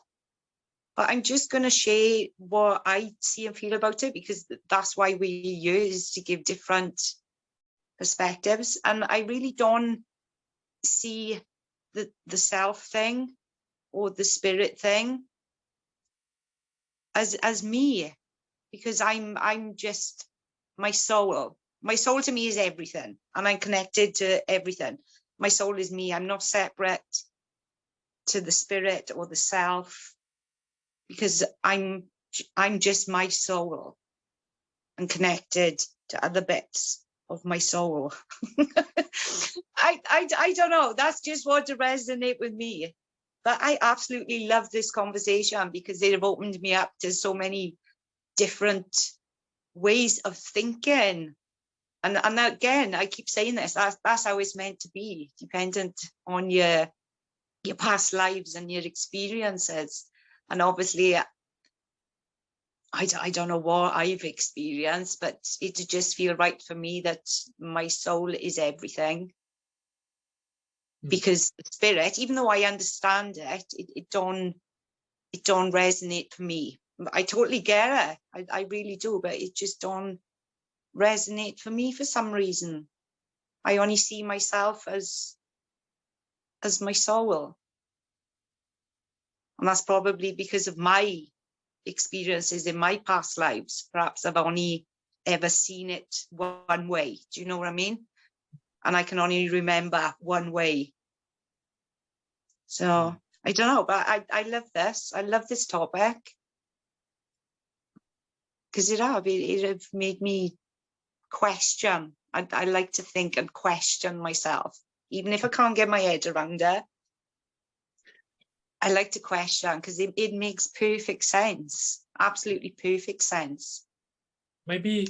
but I'm just going to share what I see and feel about it, because that's why we use to give different perspectives. And I really don't see the self thing or the spirit thing as me, because I'm just my soul. My soul to me is everything, and I'm connected to everything. My soul is me. I'm not separate to the spirit or the self, because I'm just my soul and connected to other bits of my soul. I don't know. That's just what to resonate with me. But I absolutely love this conversation because they have opened me up to so many different ways of thinking. And again, I keep saying this, that's how it's meant to be, dependent on your past lives and your experiences. And obviously, I don't know what I've experienced, but it just feel right for me that my soul is everything. Because the spirit, even though I understand it don't resonate for me. I totally get it. I really do, but it just don't resonate for me for some reason. I only see myself as my soul. And that's probably because of my experiences in my past lives. Perhaps I've only ever seen it one way. Do you know what I mean? And I can only remember one way. So I don't know, but I love this. I love this topic. Because it have made me question. I like to think and question myself. Even if I can't get my head around it, I like to question because it makes perfect sense. Absolutely perfect sense. Maybe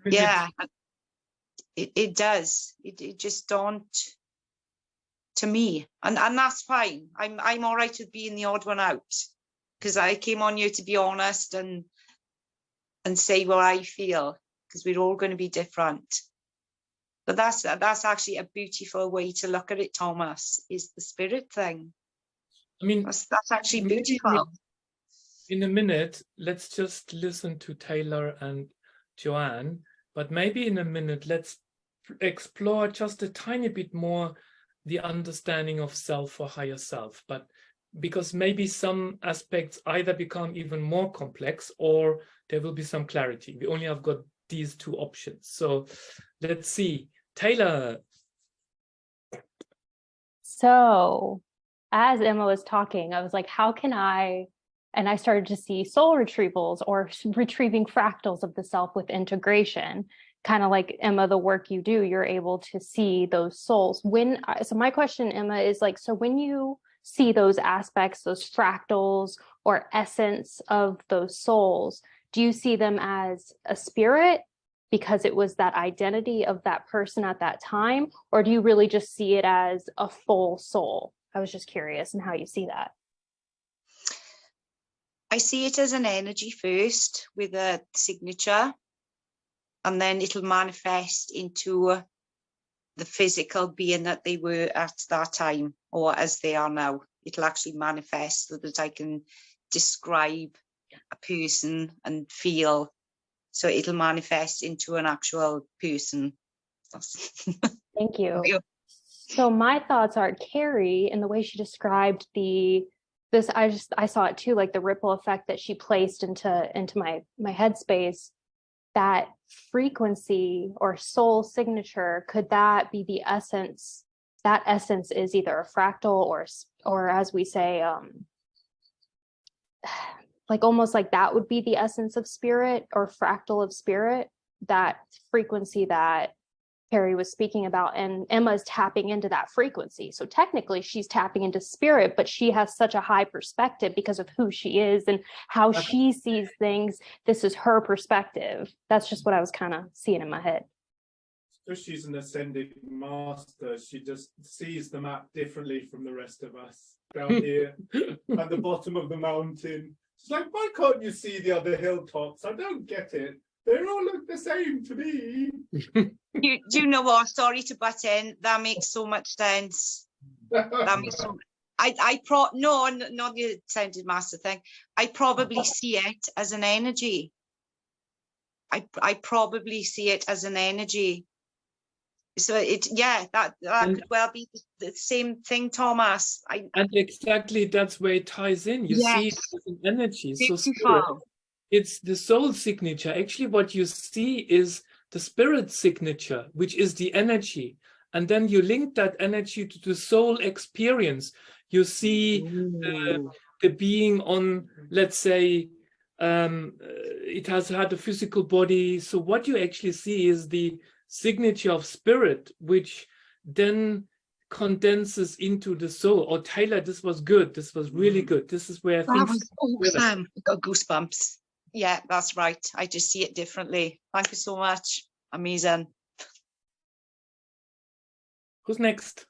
Yeah, it does. It just don't to me. And that's fine. I'm all right with being the odd one out. Because I came on here to be honest and say what I feel, because we're all going to be different. But that's actually a beautiful way to look at it, Tomaz, is the spirit thing. I mean, that's actually beautiful. In a minute, let's just listen to Taylor and Joanne, but maybe in a minute, let's explore just a tiny bit more the understanding of self or higher self, but because maybe some aspects either become even more complex or there will be some clarity. We only have got these two options. So let's see. Taylor. So as Emma was talking, I was like, how can and I started to see soul retrievals or retrieving fractals of the self with integration, kind of like Emma, the work you do, you're able to see those souls. So my question, Emma, is like, so when you see those aspects, those fractals or essence of those souls, do you see them as a spirit because it was that identity of that person at that time? Or do you really just see it as a full soul? I was just curious in how you see that. I see it as an energy first with a signature, and then it'll manifest into the physical being that they were at that time, or as they are now. It'll actually manifest so that I can describe a person and feel. So it'll manifest into an actual person. Thank you. So my thoughts are Kerry, and the way she described I saw it too, like the ripple effect that she placed into my headspace. That frequency or soul signature, could that be the essence? That essence is either a fractal or as we say, like almost like that would be the essence of spirit or fractal of spirit, that frequency that Kerry was speaking about, and Emma's tapping into that frequency. So technically she's tapping into spirit, but she has such a high perspective because of who she is and how she sees things. This is her perspective. That's just what I was kind of seeing in my head. So she's an ascended master. She just sees the map differently from the rest of us down here at the bottom of the mountain. She's like, why can't you see the other hilltops? I don't get it. They all look the same to me. Do you know what? Sorry to butt in. That makes so much sense. That makes so. No, not the ascended master thing. I probably see it as an energy. I probably see it as an energy. So that could well be the same thing, Tomaz. And exactly that's where it ties in. You see it as an energy. So spirit, it's the soul signature. Actually, what you see is the spirit signature, which is the energy. And then you link that energy to the soul experience. You see the being on, let's say, it has had a physical body. So what you actually see is the signature of spirit, which then condenses into the soul. Oh, Taylor, this was good. This was really good. This is where I think that was awesome. Got goosebumps. Yeah, that's right. I just see it differently. Thank you so much. Amazing. Who's next?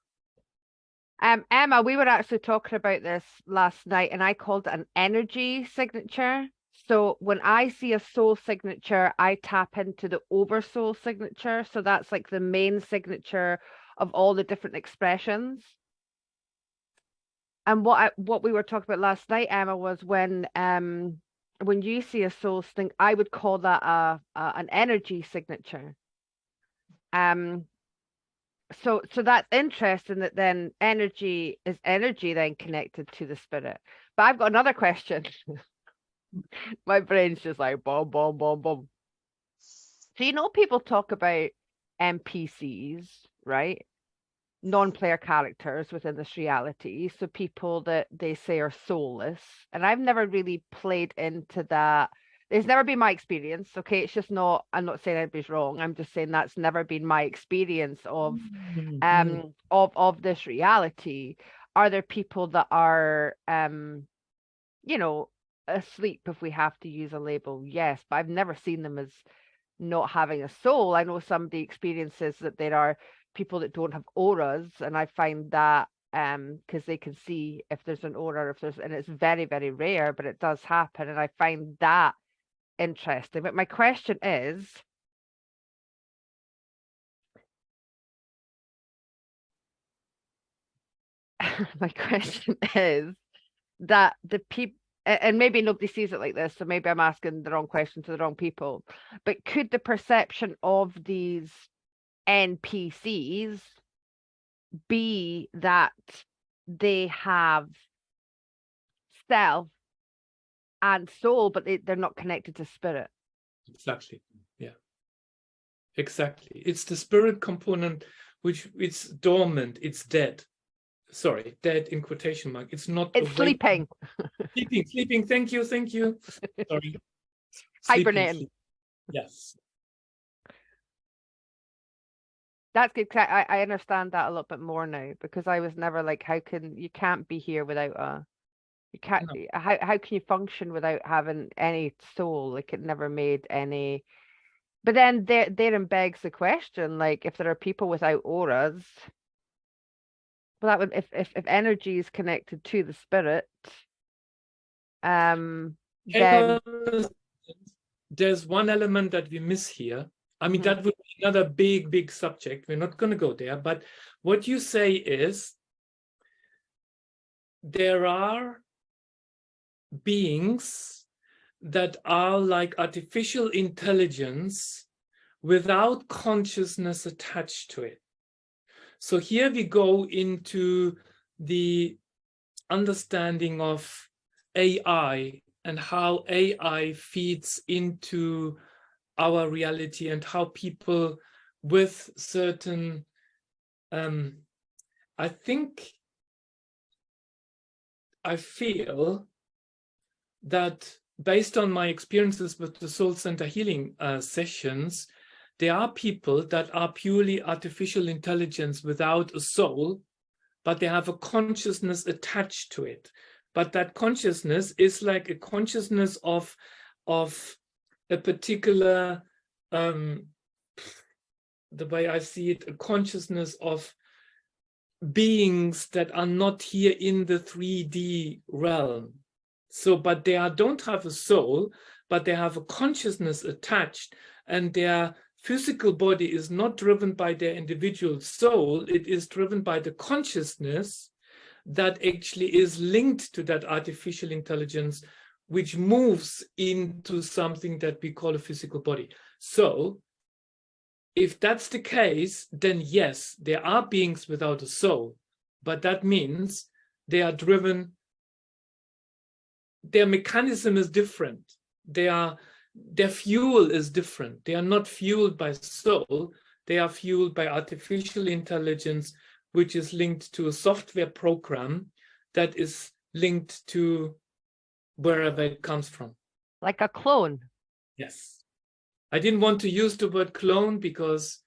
Emma, we were actually talking about this last night, and I called it an energy signature. So when I see a soul signature, I tap into the oversoul signature. So that's like the main signature of all the different expressions. And what we were talking about last night, Emma, was when you see a soul thing, I would call that an energy signature. So that's interesting that then energy is energy then connected to the spirit. But I've got another question. My brain's just like boom, boom, boom, boom. So you know people talk about NPCs, right? Non-player characters within this reality. So people that they say are soulless. And I've never really played into that. It's never been my experience. Okay. It's just not, I'm not saying anybody's wrong. I'm just saying that's never been my experience of of this reality. Are there people that are you know, asleep, if we have to use a label? Yes, but I've never seen them as not having a soul. I know somebody experiences that there are people that don't have auras, and I find that because they can see if there's an aura, if there's, and it's very, very rare, but it does happen, and I find that interesting. But my question is, my question is that the people, and maybe nobody sees it like this, so maybe I'm asking the wrong question to the wrong people, but could the perception of these NPCs be that they have self and soul, but they're not connected to spirit? Exactly. Yeah. Exactly. It's the spirit component, which it's dormant, it's dead. Sorry, dead in quotation mark. It's not It's awake. sleeping. Sleeping. Thank you. Sorry. Hibernating. Yes. That's good. I understand that a little bit more now, because I was never like, you can't be here without you can't, No. how can you function without having any soul? Like, it never made any. But then therein begs the question, like, if there are people without auras, well, that would, if energy is connected to the spirit, then there's one element that we miss here. I mean, that would be another big subject. We're not going to go there. But what you say is there are beings that are like artificial intelligence without consciousness attached to it. So here we go into the understanding of AI and how AI feeds into our reality, and how people with certain, I feel that based on my experiences with the soul center healing sessions, there are people that are purely artificial intelligence without a soul, but they have a consciousness attached to it. But that consciousness is like a consciousness of a particular, the way I see it, a consciousness of beings that are not here in the 3D realm. So, but they don't have a soul, but they have a consciousness attached, and their physical body is not driven by their individual soul. It is driven by the consciousness that actually is linked to that artificial intelligence, which moves into something that we call a physical body. So if that's the case, then yes, there are beings without a soul, but that means they are driven, their mechanism is different. Their fuel is different. They are not fueled by soul. They are fueled by artificial intelligence, which is linked to a software program that is linked to wherever it comes from. Like a clone. Yes. I didn't want to use the word clone because,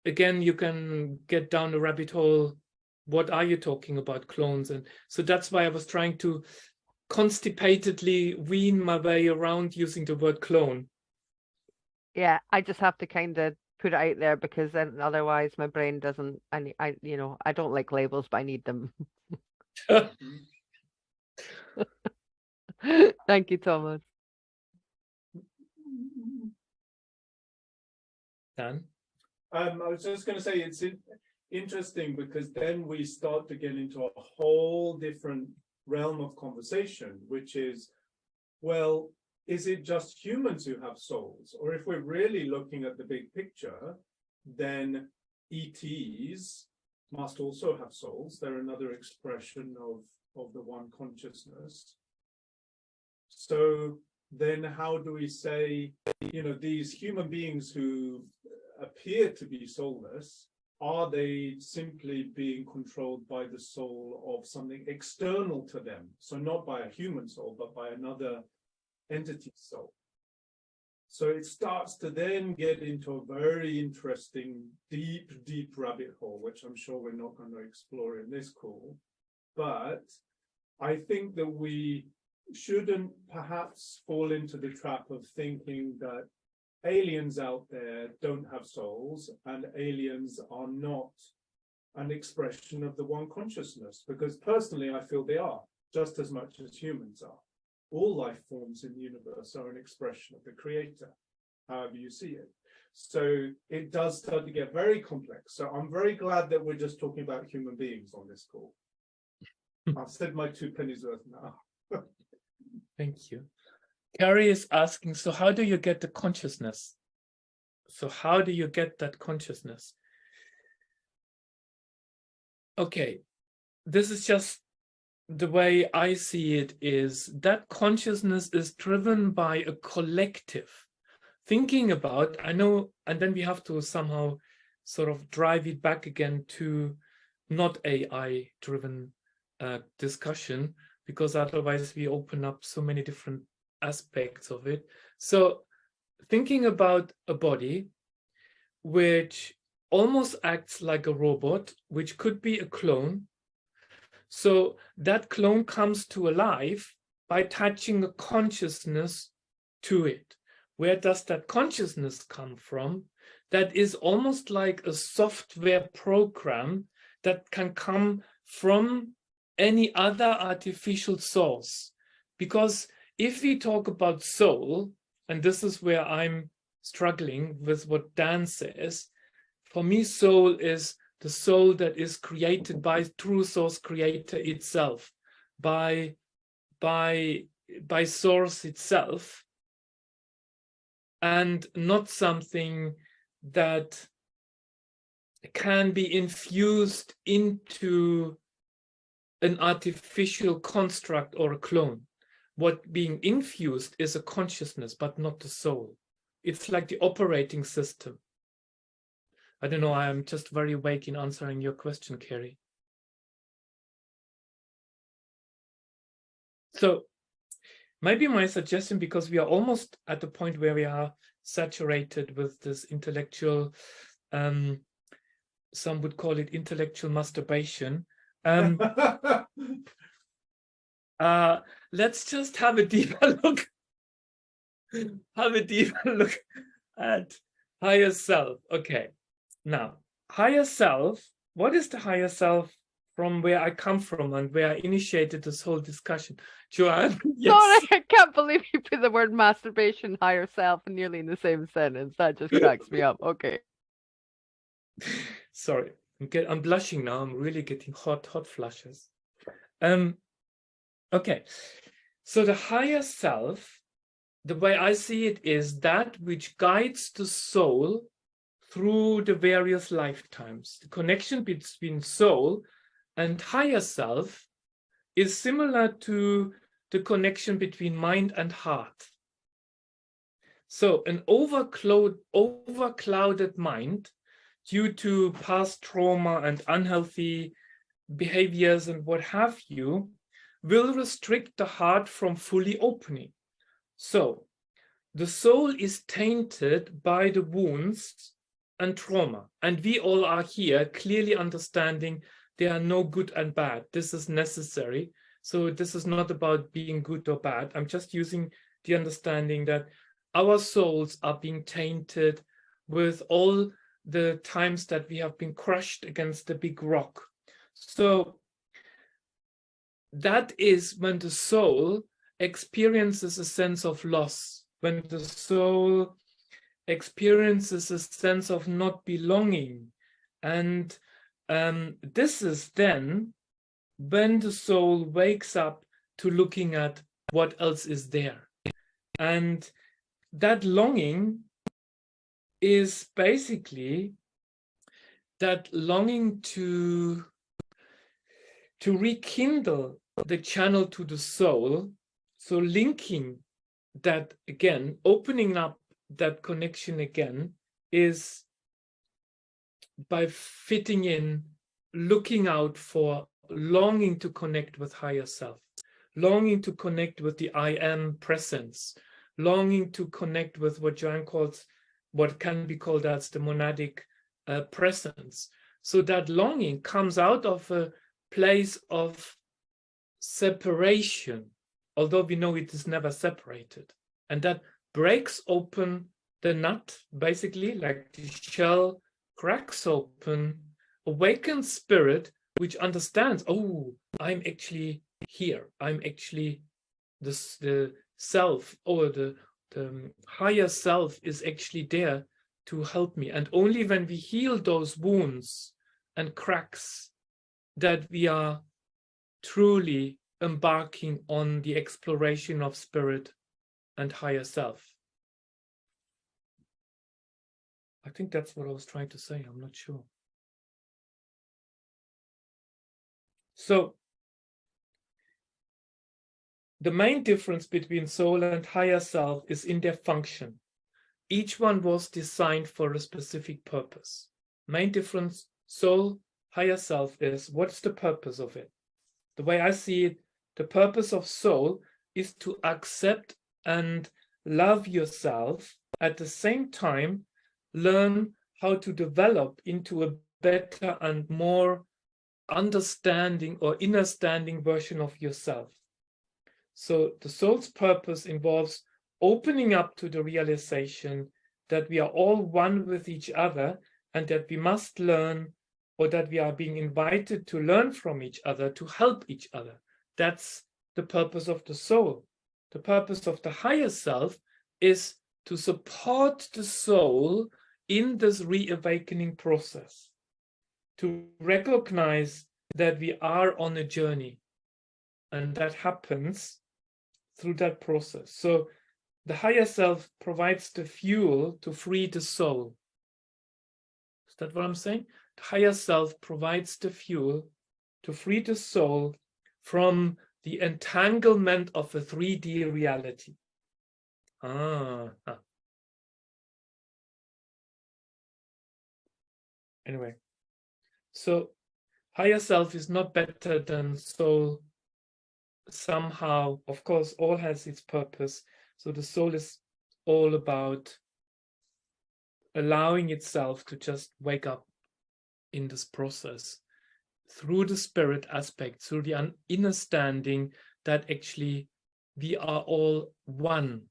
again, you can get down the rabbit hole. What are you talking about, clones? And so that's why I was trying to constipatedly wean my way around using the word clone. Yeah, I just have to kind of put it out there, because then otherwise my brain doesn't, I don't like labels, but I need them. Thank you, Thomas. Dan? I was just going to say it's interesting because then we start to get into a whole different realm of conversation, which is, well, is it just humans who have souls? Or if we're really looking at the big picture, then ETs must also have souls. They're another expression of the one consciousness. So then how do we say, you know, these human beings who appear to be soulless, are they simply being controlled by the soul of something external to them? So not by a human soul, but by another entity's soul. So it starts to then get into a very interesting, deep rabbit hole, which I'm sure we're not going to explore in this call. But I think that we shouldn't perhaps fall into the trap of thinking that aliens out there don't have souls and aliens are not an expression of the one consciousness, because personally I feel they are just as much as humans are. All life forms in the universe are an expression of the creator, however you see it. So it does start to get very complex. So I'm very glad that we're just talking about human beings on this call. I've said my 2 pennies worth now. Thank you. Kerry is asking, so how do you get the consciousness? So how do you get that consciousness? Okay, this is just the way I see it, is that consciousness is driven by a collective thinking about, I know, and then we have to somehow sort of drive it back again to not AI driven discussion, because otherwise we open up so many different aspects of it. So thinking about a body which almost acts like a robot, which could be a clone. So that clone comes to life by attaching a consciousness to it. Where does that consciousness come from? That is almost like a software program that can come from any other artificial source. Because if we talk about soul, and this is where I'm struggling with what Dan says, for me, soul is the soul that is created by true source creator itself, by source itself, and not something that can be infused into an artificial construct or a clone. What being infused is a consciousness, but not the soul. It's like the operating system. I don't know, I'm just very vague in answering your question, Kerry. So maybe my suggestion, because we are almost at the point where we are saturated with this intellectual, some would call it intellectual masturbation. Let's just have a deeper look. Have a deeper look at higher self. Okay. Now, higher self, what is the higher self from where I come from and where I initiated this whole discussion? Joanne? Yes. Sorry, I can't believe you put the word masturbation, higher self, nearly in the same sentence. That just cracks me up. Okay. Sorry, I'm blushing now. I'm really getting hot flushes. Okay, so the higher self, the way I see it, is that which guides the soul through the various lifetimes. The connection between soul and higher self is similar to the connection between mind and heart. So an overclouded mind, due to past trauma and unhealthy behaviors and what have you, will restrict the heart from fully opening. So the soul is tainted by the wounds and trauma. And we all are here clearly understanding there are no good and bad. This is necessary. So this is not about being good or bad. I'm just using the understanding that our souls are being tainted with all the times that we have been crushed against the big rock. So that is when the soul experiences a sense of loss, when the soul experiences a sense of not belonging. And this is then when the soul wakes up to looking at what else is there. And that longing is basically that longing to rekindle the channel to the soul. So linking that again, opening up that connection again, is by fitting in, looking out for, longing to connect with higher self, longing to connect with the I am presence, longing to connect with what Joanne calls, what can be called as the monadic presence. So that longing comes out of a place of separation, although we know it is never separated. And that breaks open the nut, basically, like the shell cracks open, awakened spirit, which understands, oh, I'm actually here. I'm actually the self, or the higher self is actually there to help me. And only when we heal those wounds and cracks that we are truly embarking on the exploration of spirit and higher self. I think that's what I was trying to say. I'm not sure. So the main difference between soul and higher self is in their function. Each one was designed for a specific purpose. Main difference, soul, higher self, is what's the purpose of it? The way I see it, the purpose of soul is to accept and love yourself, at the same time learn how to develop into a better and more understanding or understanding version of yourself. So the soul's purpose involves opening up to the realization that we are all one with each other, and that we must learn, or that we are being invited to learn from each other, to help each other. That's the purpose of the soul. The purpose of the higher self is to support the soul in this reawakening process, to recognize that we are on a journey, and that happens through that process. So the higher self provides the fuel to free the soul. Is that what I'm saying? The higher self provides the fuel to free the soul from the entanglement of a 3D reality. Anyway, so higher self is not better than soul somehow. Of course, all has its purpose. So the soul is all about allowing itself to just wake up in this process through the spirit aspect, through the understanding that actually we are all one.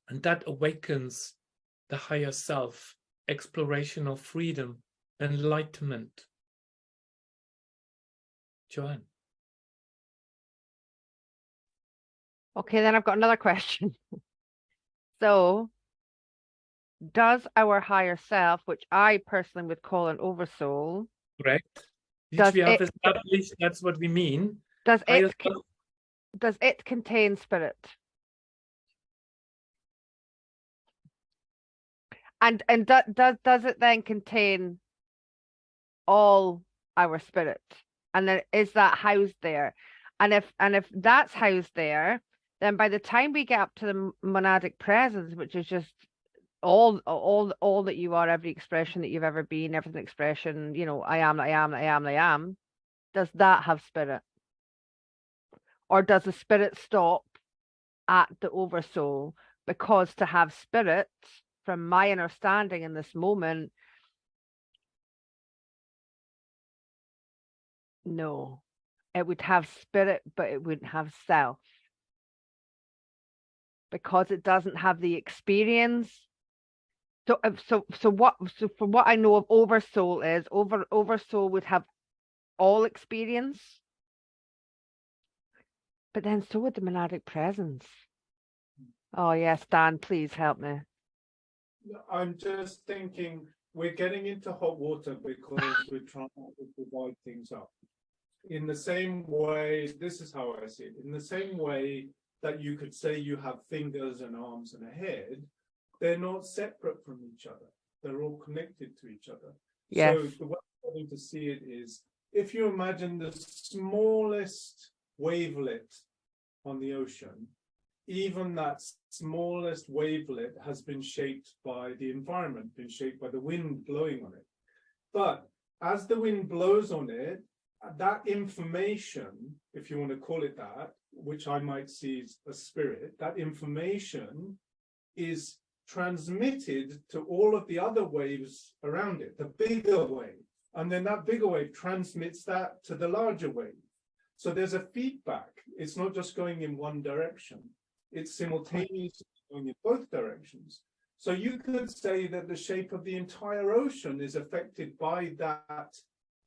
And that awakens the higher self, exploration of freedom, enlightenment. Joanne. Okay, then I've got another question. So, does our higher self, which I personally would call an oversoul, Correct. Which does we have it, established, that's what we mean. does Higher it, self, does it contain spirit? And does it then contain all our spirit? And then is that housed there? And if that's housed there, then by the time we get up to the monadic presence, which is just all that you are, every expression that you've ever been, everything expression, you know, I am, does that have spirit? Or does the spirit stop at the oversoul? Because to have spirit, from my understanding in this moment, no, it would have spirit, but it wouldn't have self, because it doesn't have the experience. So from what I know of oversoul is oversoul would have all experience, but then so would the monadic presence. Oh yes, Dan, please help me. I'm just thinking we're getting into hot water because we're trying to divide things up. In the same way, this is how I see it. In the same way that you could say you have fingers and arms and a head, they're not separate from each other. They're all connected to each other. Yes. So the way I'm going to see it is, if you imagine the smallest wavelet on the ocean, even that smallest wavelet has been shaped by the environment, been shaped by the wind blowing on it. But as the wind blows on it, that information, if you want to call it that, which I might see as a spirit, that information is transmitted to all of the other waves around it, the bigger wave. And then that bigger wave transmits that to the larger wave. So there's a feedback. It's not just going in one direction. It's simultaneously going in both directions. So you could say that the shape of the entire ocean is affected by that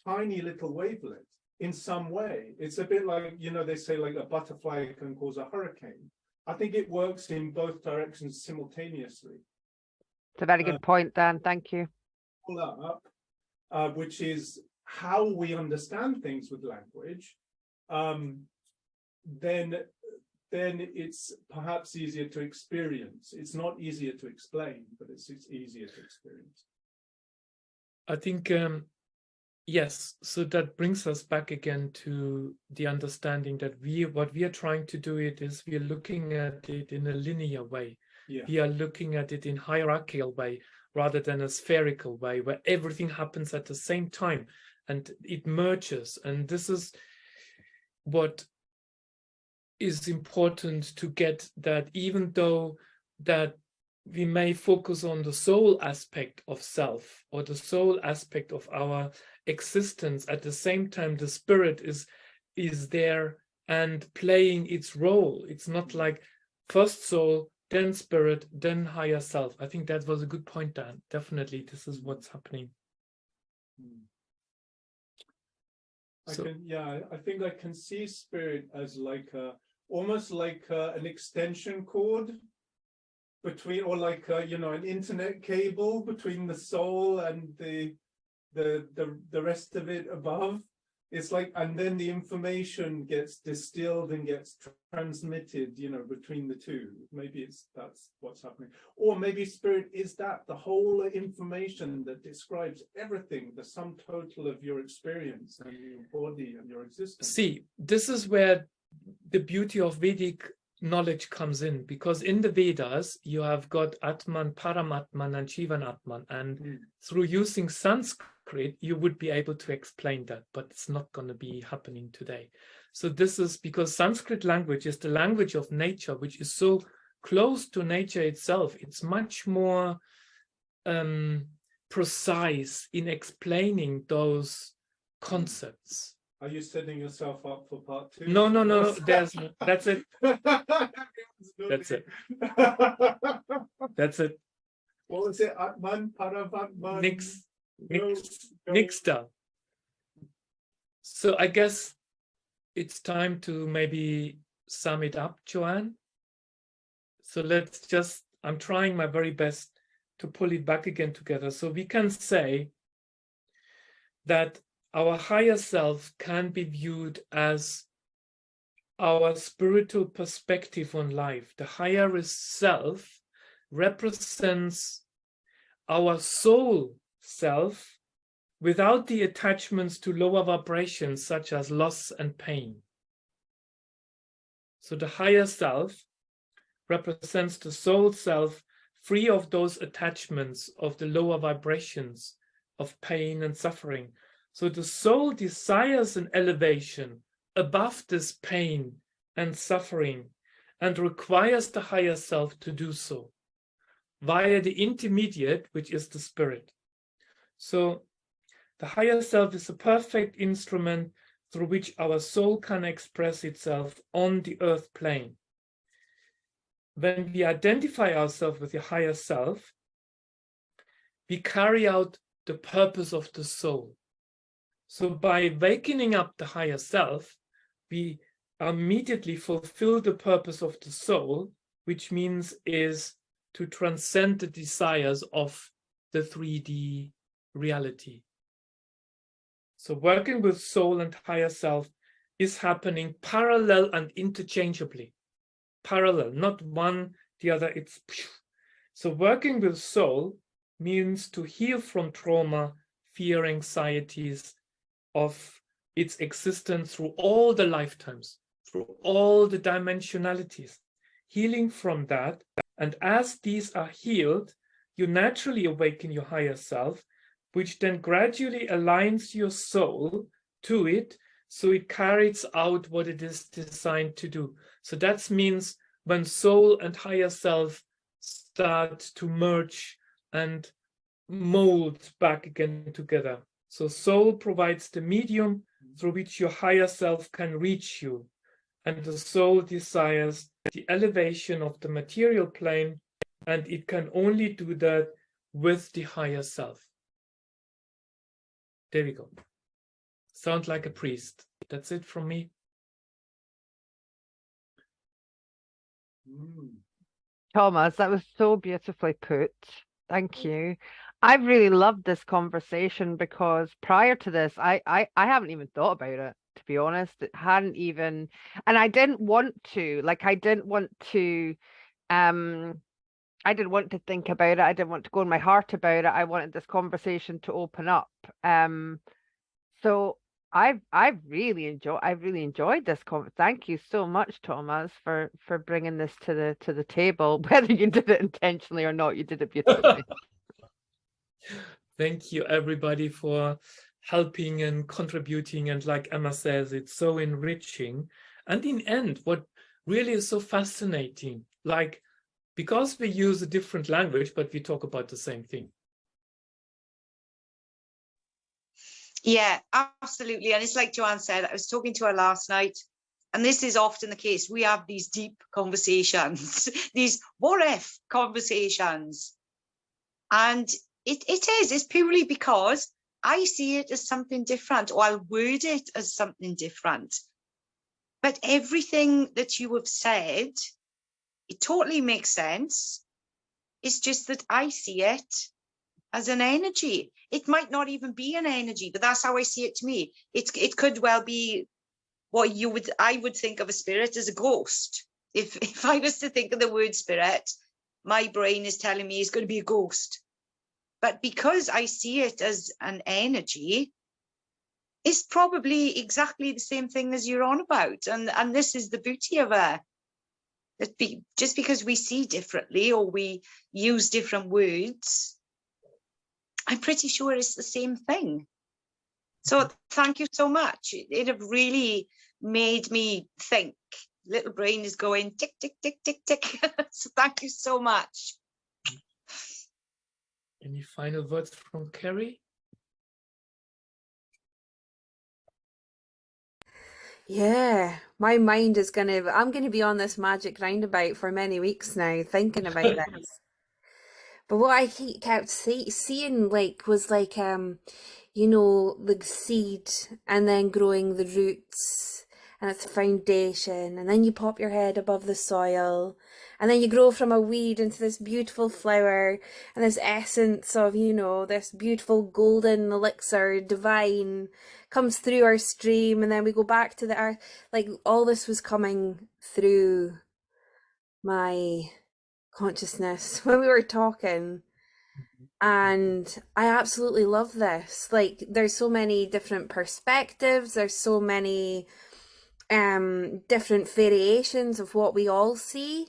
tiny little wavelet in some way. It's a bit like, you know, they say like a butterfly can cause a hurricane. I think it works in both directions simultaneously. It's a very good point, Dan. Thank you. Up, which is how we understand things with language, then it's perhaps easier to experience. It's not easier to explain, but it's easier to experience. I think, yes, so that brings us back again to the understanding that what we are trying to do is we are looking at it in a linear way. Yeah. We are looking at it in hierarchical way rather than a spherical way where everything happens at the same time and it merges. And this is what is important to get, that even though that we may focus on the soul aspect of self or the soul aspect of our existence, at the same time the spirit is there and playing its role. It's not like first soul, then spirit, then higher self. I think that was a good point, Dan. Definitely, this is what's happening. I think I can see spirit as like almost like an extension cord between, or like you know, an internet cable between the soul and the rest of it above. It's like, and then the information gets distilled and gets transmitted, you know, between the two. Maybe that's what's happening. Or maybe spirit is that the whole information that describes everything, the sum total of your experience and your body and your existence. See, this is where the beauty of Vedic knowledge comes in, because in the Vedas you have got Atman, Paramatman, and Jivan Atman, and through using Sanskrit you would be able to explain that, but it's not going to be happening today. So this is because Sanskrit language is the language of nature, which is so close to nature itself. It's much more precise in explaining those concepts. Are you setting yourself up for part two? No. That's it. That's it. That's it. What was it? Atman, Paramatman. Nixta. So I guess it's time to maybe sum it up, Joanne. So I'm trying my very best to pull it back again together. So we can say that our higher self can be viewed as our spiritual perspective on life. The higher self represents our soul self without the attachments to lower vibrations such as loss and pain. So the higher self represents the soul self free of those attachments of the lower vibrations of pain and suffering. So the soul desires an elevation above this pain and suffering and requires the higher self to do so via the intermediate, which is the spirit. So the higher self is a perfect instrument through which our soul can express itself on the earth plane. When we identify ourselves with the higher self, we carry out the purpose of the soul. So by wakening up the higher self, we immediately fulfill the purpose of the soul which means is to transcend the desires of the 3D reality. So working with soul and higher self is happening parallel and interchangeably. Parallel, not one, the other, it's... So working with soul means to heal from trauma, fear, anxieties of its existence through all the lifetimes, through all the dimensionalities, healing from that. And as these are healed, you naturally awaken your higher self, which then gradually aligns your soul to it, so it carries out what it is designed to do. So that means when soul and higher self start to merge and mold back again together. So soul provides the medium through which your higher self can reach you. And the soul desires the elevation of the material plane, and it can only do that with the higher self. There we go. Sound like a priest. That's it from me. Tomaz, that was so beautifully put. Thank you. I've really loved this conversation because prior to this, I haven't even thought about it, to be honest. It hadn't even, and I didn't want to, like, I didn't want to think about it. I didn't want to go in my heart about it. I wanted this conversation to open up. So I've really enjoyed this conversation. Thank you so much, Tomaz, for bringing this to the table. Whether you did it intentionally or not, you did it beautifully. Thank you, everybody, for helping and contributing. And like Emma says, it's so enriching. And in the end, what really is so fascinating, like, because we use a different language, but we talk about the same thing. Yeah, absolutely. And it's like Joanne said, I was talking to her last night, and this is often the case. We have these deep conversations, these what if conversations. And it's purely because I see it as something different, or I'll word it as something different. But everything that you have said, it totally makes sense. It's just that I see it as an energy. It might not even be an energy, but that's how I see it to me. It could well be what I would think of a spirit as a ghost. If I was to think of the word spirit, my brain is telling me it's going to be a ghost. But because I see it as an energy, it's probably exactly the same thing as you're on about. And this is the beauty of it. Just because we see differently or we use different words, I'm pretty sure it's the same thing. So thank you so much. It have really made me think. Little brain is going tick, tick, tick, tick, tick. So thank you so much. Any final words from Kerry? Yeah, my mind is I'm gonna be on this magic roundabout for many weeks now, thinking about this. But what I kept seeing was like, you know, the seed and then growing the roots and it's a foundation, and then you pop your head above the soil, and then you grow from a weed into this beautiful flower and this essence of, you know, this beautiful golden elixir, divine, comes through our stream, and then we go back to the earth. Like, all this was coming through my consciousness when we were talking, and I absolutely love this. Like, there's so many different perspectives, there's so many different variations of what we all see,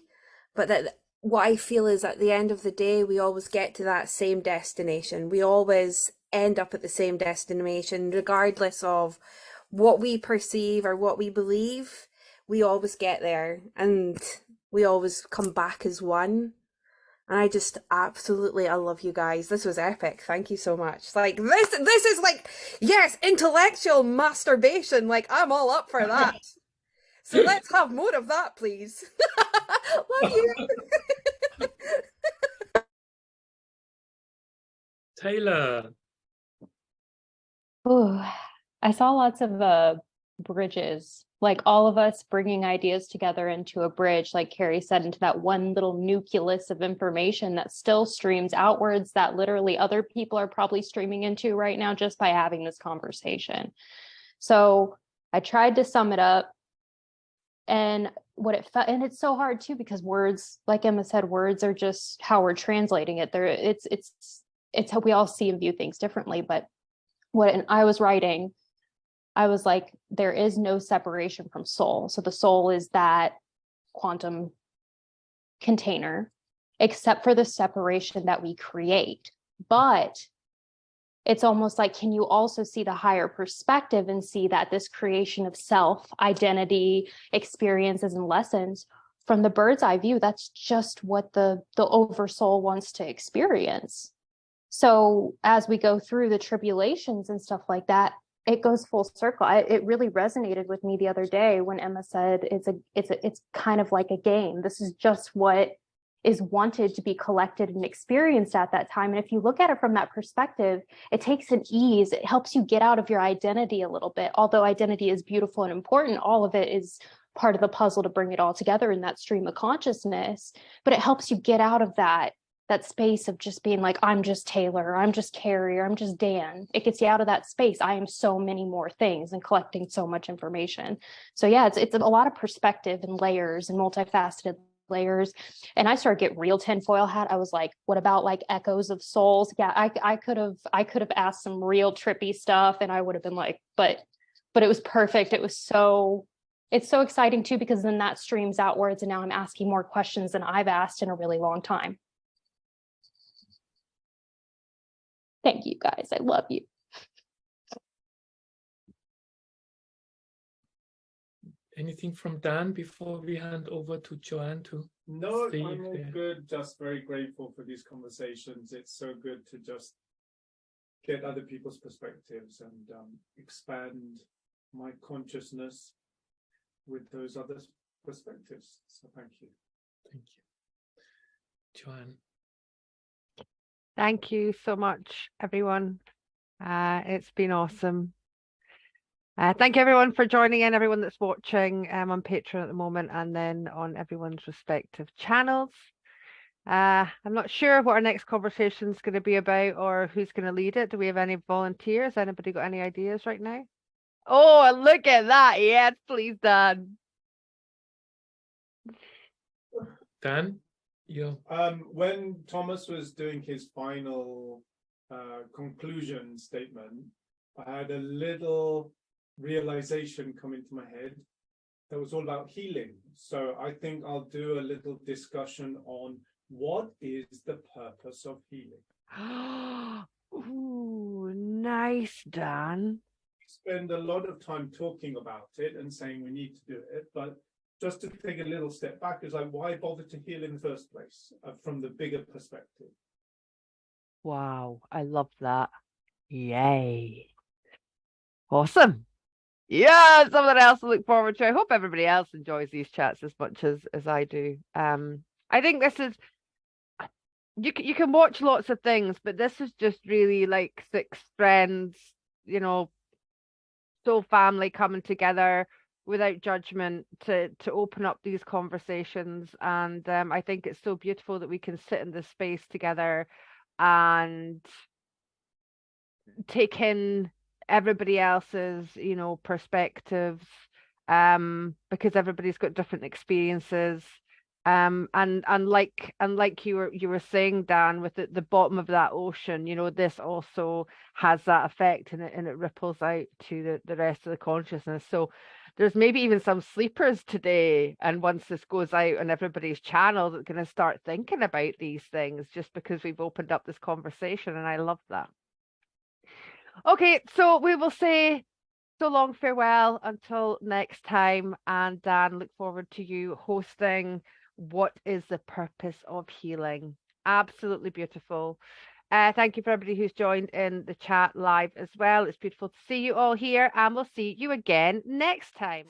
but that what I feel is at the end of the day we always get to that same destination. We always end up at the same destination, regardless of what we perceive or what we believe. We always get there, and we always come back as one. And I just absolutely, I love you guys. This was epic. Thank you so much. Like, this is like, yes, intellectual masturbation. Like, I'm all up for that. So let's have more of that, please. Love you. Taylor. Oh, I saw lots of bridges, like all of us bringing ideas together into a bridge, like Kerry said, into that one little nucleus of information that still streams outwards, that literally other people are probably streaming into right now just by having this conversation. So I tried to sum it up, and what it felt, and it's so hard too, because words, like Emma said, words are just how we're translating it. It's how we all see and view things differently. But when I was writing, I was like, there is no separation from soul. So the soul is that quantum container, except for the separation that we create. But it's almost like, can you also see the higher perspective and see that this creation of self, identity, experiences, and lessons from the bird's eye view, that's just what the oversoul wants to experience. So as we go through the tribulations and stuff like that, it goes full circle. It really resonated with me the other day when Emma said it's kind of like a game. This is just what is wanted to be collected and experienced at that time. And if you look at it from that perspective, it takes an ease. It helps you get out of your identity a little bit. Although identity is beautiful and important, all of it is part of the puzzle to bring it all together in that stream of consciousness. But it helps you get out of that space of just being like, I'm just Taylor, or I'm just Kerry, or I'm just Dan. It gets you out of that space. I am so many more things and collecting so much information. So yeah, it's a lot of perspective and layers and multifaceted layers. And I started to get real tinfoil hat. I was like, what about like echoes of souls? Yeah, I could have asked some real trippy stuff, and I would have been like, but it was perfect. It's so exciting too, because then that streams outwards, and now I'm asking more questions than I've asked in a really long time. Thank you guys. I love you. Anything from Dan before we hand over to Joanne to No, see I'm all if good. Just very grateful for these conversations. It's so good to just get other people's perspectives and expand my consciousness with those other perspectives. So thank you. Thank you. Joanne. Thank you so much, everyone. It's been awesome. Thank you, everyone, for joining in, everyone that's watching on Patreon at the moment, and then on everyone's respective channels. I'm not sure what our next conversation is going to be about or who's going to lead it. Do we have any volunteers? Anybody got any ideas right now? Oh, look at that. Yes, please, Dan. Dan, you. When Thomas was doing his final conclusion statement, I had a little realization come into my head that was all about healing. So I think I'll do a little discussion on what is the purpose of healing. Ooh, nice, Dan. Spend a lot of time talking about it and saying we need to do it, but just to take a little step back is like, why bother to heal in the first place from the bigger perspective? Wow, I love that. Yay. Awesome. Yeah, something else to look forward to. I hope everybody else enjoys these chats as much as I do. I think this is, you can watch lots of things, but this is just really like 6 friends, you know, soul family coming together without judgment to open up these conversations. And I think it's so beautiful that we can sit in this space together and take in everybody else's, you know, perspectives, because everybody's got different experiences. And like you were saying, Dan, with the bottom of that ocean, you know, this also has that effect, and it ripples out to the rest of the consciousness. So there's maybe even some sleepers today, and once this goes out on everybody's channel, that's going to start thinking about these things just because we've opened up this conversation, and I love that. Okay, so we will say so long, farewell until next time. And Dan, look forward to you hosting What is the Purpose of Healing? Absolutely beautiful. Thank you for everybody who's joined in the chat live as well. It's beautiful to see you all here, and we'll see you again next time.